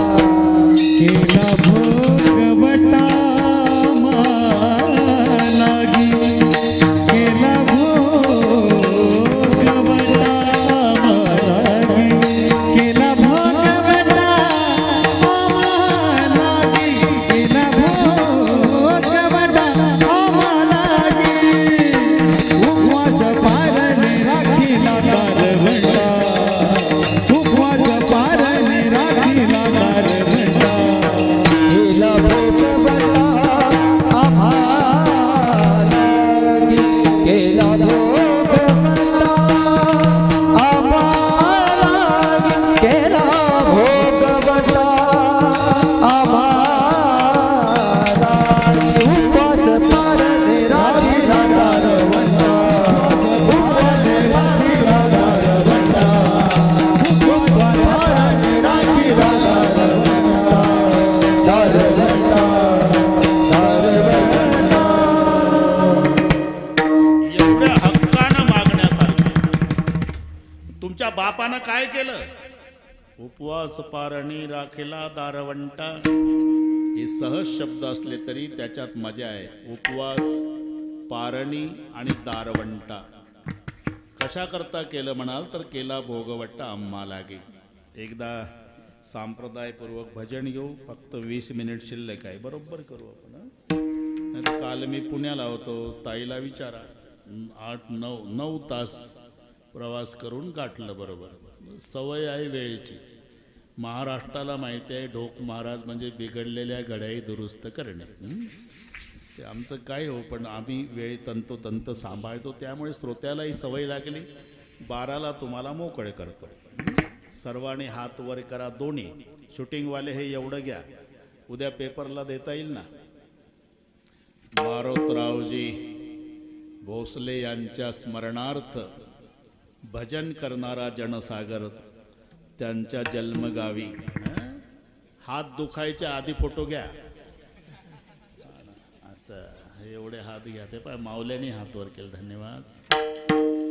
केला भोगवटा मालागी, केला भोगवटा मालागी, केला भोगवटा मालागी, केला भोगवटा मालागी, उपवास पारणे राखीला दारवंटा, उपवास पारणे राखीला दारवंटा, केला भोगवटा आम्हालागी, केला भोगवटा आम्हालागी, केला भोगवटा आम्हालागी, उपवास पारणे राखीला दारवंटा, उपवास राखीला दारवंटा, उपवास पारणे राखीला दारवंटा, दारवंटा, दारवंटा. एवढ्या हक्कानं मागण्यासारखं तुमच्या बापानं काय केलं? उपवास पारणी राखीला दारवंटा. हे सहज शब्द असले तरी त्याच्यात मजा आहे. उपवास, पारणी आणि दारवंटा. कशा करता केलं म्हणाल तर केला भोगवट्टा आम्हा लागे. एकदा संप्रदायपूर्वक भजन घेऊ. फक्त 20 मिनिट शिल्लक आहे, बरोबर करू आपण. नाही तर काल मी पुण्याला होतो, ताईला विचारा, 8-9 तास प्रवास करून गाठलं. बरोबर सवय आहे वेळेची. महाराष्ट्राला माहिती आहे ढोक महाराज म्हणजे बिघडलेल्या घड्याही दुरुस्त करणे. ते आमचं काय हो, पण आम्ही वेळ तंतोतंत सांभाळतो, त्यामुळे श्रोत्यालाही सवय लागली. 12ला तुम्हाला मोकळे करतो. सर्वांनी हात वर करा दोन्ही. शूटिंगवाले हे एवढं घ्या, उद्या पेपरला देता येईल ना. मारोतरावजी भोसले यांच्या स्मरणार्थ भजन करणारा जनसागर त्यांच्या जन्मगावी. हात दुखायच्या आधी फोटो घ्या. असं एवढे हात घ्या. ते पाय माऊल्याने हात वर केलं. धन्यवाद.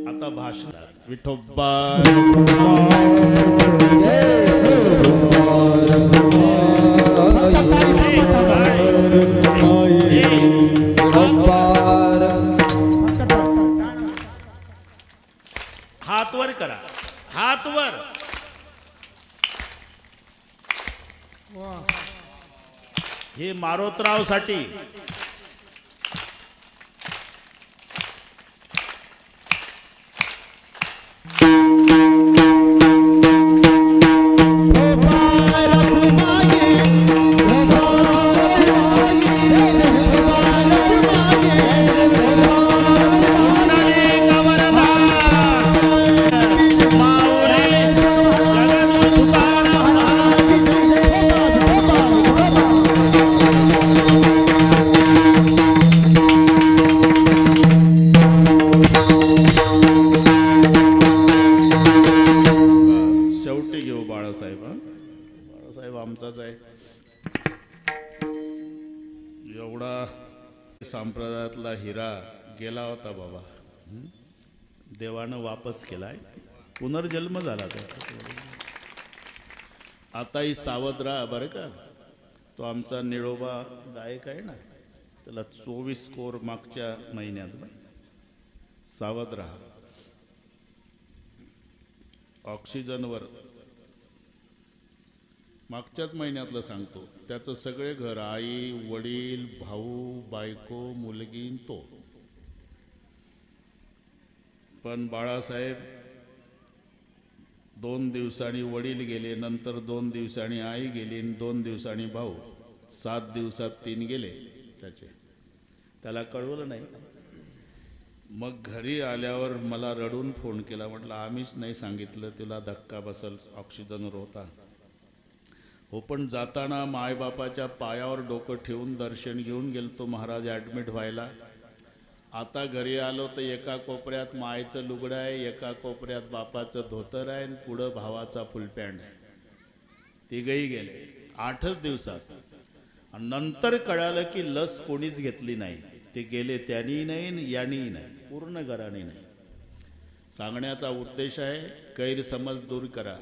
आता भाषणात विठोबा हात वर करा. हात वर. हे मारोतराव साठी. संप्रदायातला हिरा गेला होता बाबा, देवानं वापस केलाय, पुनर्जन्म झाला त्याचा. आताही सावध राहा बरं का. तो आमचा निळोबा गायक आहे ना, त्याला 24 स्कोर मागच्या महिन्यात. सावध राहा. ऑक्सिजनवर मागच्याच महिन्यातलं सांगतो, त्याचं सगळे घर, आई वडील भाऊ बायको मुलगी तो. पण बाळासाहेब 2 दिवसांनी वडील गेले, नंतर 2 दिवसांनी आई गेली, 2 दिवसांनी भाऊ, 7 दिवसात 3 गेले त्याचे. त्याला कळवलं नाही. मग घरी आल्यावर मला रडून फोन केला. म्हटलं आम्हीच नाही सांगितलं, तुला धक्का बसल, ऑक्सिजनवर होता. हो पण जाताना मायबापाच्या पायावर डोकं ठेवून दर्शन घेऊन गेलतो महाराज ॲडमिट व्हायला. आता घरी आलो तर एका कोपऱ्यात मायचं लुगडं आहे, एका कोपऱ्यात बापाचं धोतर आहे आणि पुढं भावाचा फुलपॅन्ट आहे. तिघही गेले 8च दिवसात. आणि नंतर कळालं की लस कोणीच घेतली नाही. ते गेले त्यांनी नाही यांनी नाही, पूर्ण घराने नाही. सांगण्याचा उद्देश आहे गैरसमज दूर करा.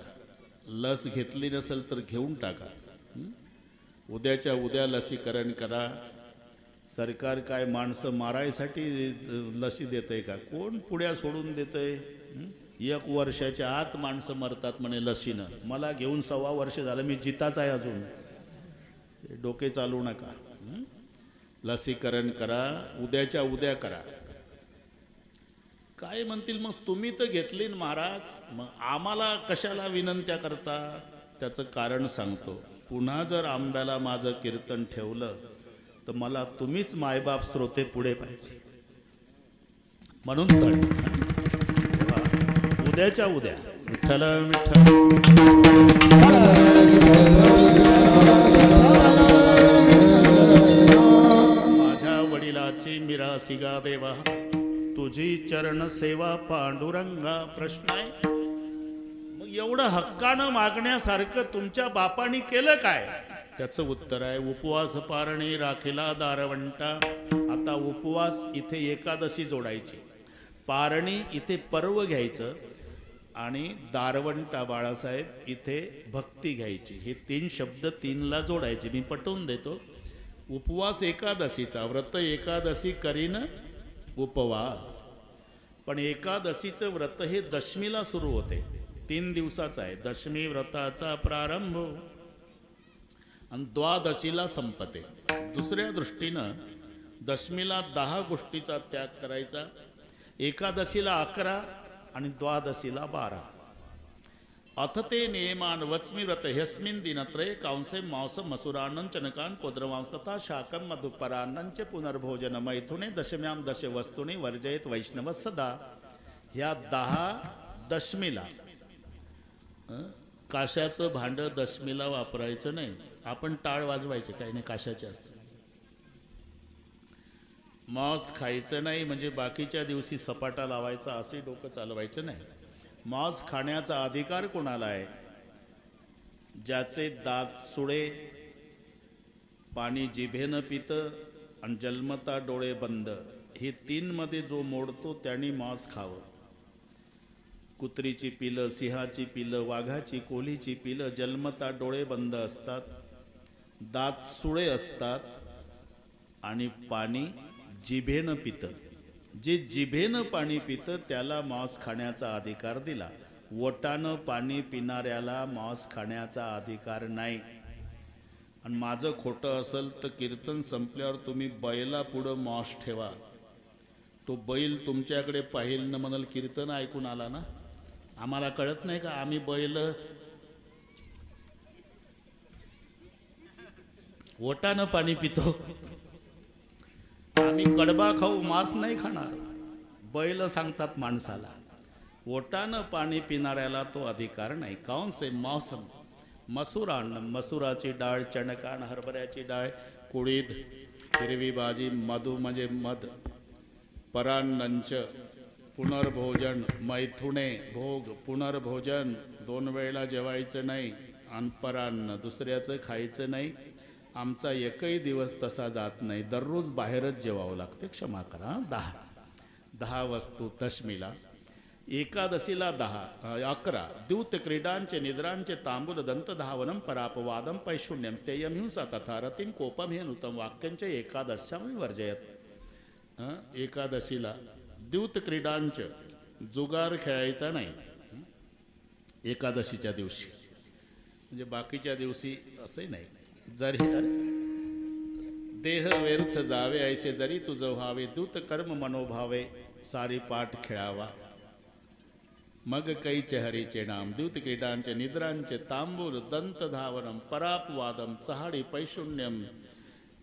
लस घेतली नसेल तर घेऊन टाका. उद्याच्या उद्या लसीकरण करा. सरकार काय माणसं मारायसाठी लसी देतंय का? कोण पुढ्या सोडून देतंय? 1 वर्षाच्या आत माणसं मरतात म्हणे लसीनं. मला घेऊन 1.25 वर्ष झालं, मी जिताच आहे अजून. डोके चालू नका. लसीकरण करा, उद्याच्या उद्या करा. काय म्हणतील मग, तुम्ही तर घेतली ना महाराज, मग आम्हाला कशाला विनंत्या करता? त्याचं कारण सांगतो. पुन्हा जर आंब्याला माझं कीर्तन ठेवलं तर मला तुम्हीच मायबाप श्रोते पुढे पाहिजे. म्हणून तर उद्याच्या उद्या विठ्ठल विठ्ठल. माझ्या वडिलाची मिरासी गा देवा, तुझी चरण सेवा पांडुरंगा. प्रश्न आहे मग एवढं हक्कानं मागण्यासारखं तुमच्या बापानी केलं काय? त्याचं उत्तर आहे उपवास पारणे राखीला दारवंटा. आता उपवास इथे एकादशी जोडायची, पारणी इथे पर्व घ्यायचं आणि दारवंटा बाळासाहेब इथे भक्ती घ्यायची. हे 3 शब्द 3ला जोडायचे. मी पटवून देतो. उपवास एकादशीचा, व्रत एकादशी करीन उपवास. पण एकादशीचं व्रत हे दशमीला सुरू होते, 3 दिवसाचं आहे. दशमी व्रताचा प्रारंभ आणि द्वादशीला संपते. दुसऱ्या दृष्टीनं दशमीला 10 गोष्टीचा त्याग करायचा, एकादशीला 11 आणि द्वादशीला 12. अथ ते नियमान वच्मी व्रत ह्यस्मिन् दिनत्रये कांसे मांस मसुरान्नं चनकान् कोद्रमांस तथा शाकं मधुपरान्नं च पुनर्भोजन मैथुने दशम्यां दश वस्तूने वर्जयेत वैष्णव सदा. ह्या 10 दशमीला. काशाचं भांडं दशमीला वापरायचं नाही. आपण टाळ वाजवायचे, काही नाही, काशाचे असते. मांस खायचं नाही म्हणजे बाकीच्या दिवशी सपाटा लावायचा असे डोकं चालवायचं नाही. मांस खाण्याचा अधिकार कोणाला आहे? ज्याचे दात सुळे, पाणी जिभेनं पितं आणि जन्मता डोळे बंद, हे 3 मध्ये जो मोडतो त्यांनी मांस खावं. कुत्रीची पिलं, सिंहाची पिलं, वाघाची, कोल्हीची पिलं जन्मता डोळे बंद असतात, दात सुळे असतात आणि पाणी जिभेनं पितं. जे जिभेनं पाणी पितं त्याला मांस खाण्याचा अधिकार दिला. वटानं पाणी पिणाऱ्याला मांस खाण्याचा अधिकार नाही. आणि माझं खोटं असेल तर कीर्तन संपल्यावर तुम्ही बैला पुढं मांस ठेवा. तो बैल तुमच्याकडे पाहिल न म्हणाल कीर्तन ऐकून आला ना. आम्हाला कळत नाही का आम्ही बैल वटानं पाणी पितो? आम्ही कडबा खाऊ, मांस नाही खाणार. बैल सांगतात माणसाला. ओटानं पाणी पिणाऱ्याला तो अधिकार नाही. काऊन से मौसम मसुरान्न, मसुराची डाळ, चणकान, हरभऱ्याची डाळ, कुळीद, हिरवी भाजी, मधु म्हणजे मध, परान्नंच पुनर्भोजन, मैथुने भोग, पुनर्भोजन 2 वेळेला जेवायचं नाही, आणि परान्न दुसऱ्याचं खायचं नाही, आमचा एकही दिवस तसा जात नाही, दररोज बाहेरच जेवावं लागते, क्षमा करा. 10 वस्तू दशमीला, एकादशीला 11 द्यूत क्रीडांचे निद्रांचे तांबूल दंत धावनम परापवादम पैशून्यम स्थेयम हिंसा तथा रतिम कोपम हे नूतम वाक्यांचे एकादशा वर्जयत. एकादशीला द्यूत क्रीडांचे, जुगार खेळायचा नाही एकादशीच्या दिवशी, म्हणजे बाकीच्या दिवशी असंही नाही. जरी देह व्यर्थ जावे ऐसे जरी तुझं व्हावे, दूत कर्म मनोभावे सारी पाठ खेळावा. मग कैचे हरीचे नाम द्यूत क्रीडांचे निद्रांचे तांबूल दंत धावनम परापवादम चहाडी पैशून्यम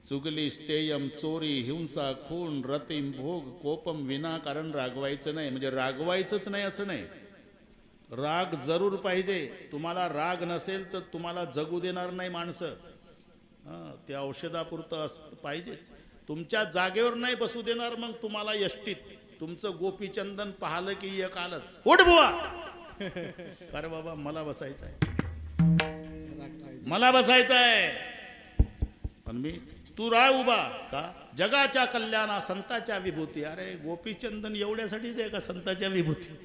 चुगली स्थेयम चोरी हिंसा खून रतिम भोग कोपम विनाकारण रागवायचं नाही. म्हणजे रागवायचंच नाही असं नाही, राग जरूर पाहिजे. तुम्हाला राग नसेल तर तुम्हाला जगू देणार नाही माणसं. ते औषधापुरतं पाहिजेच. तुमच्या जागेवर नाही बसू देणार. मग तुम्हाला यष्टीत तुमचं गोपीचंदन पाहिलं की एक आलं, उठ बुवा. अरे बाबा मला बसायचं आहे, मला बसायचं आहे, पण मी तू राह उभा का, जगाच्या कल्याणा संताच्या विभूती. अरे गोपीचंदन एवढ्यासाठीच आहे का संताच्या विभूती.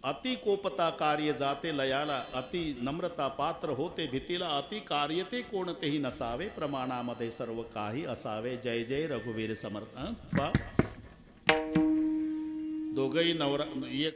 अति कोपता कार्य जाते लयाला, अति नम्रता पात्र होते भीतीला, अति कार्यते कोणतेही नसावे, प्रमाणामध्ये सर्व काही असावे. जय जय रघुवीर समर्थ. दोघही नवरा एक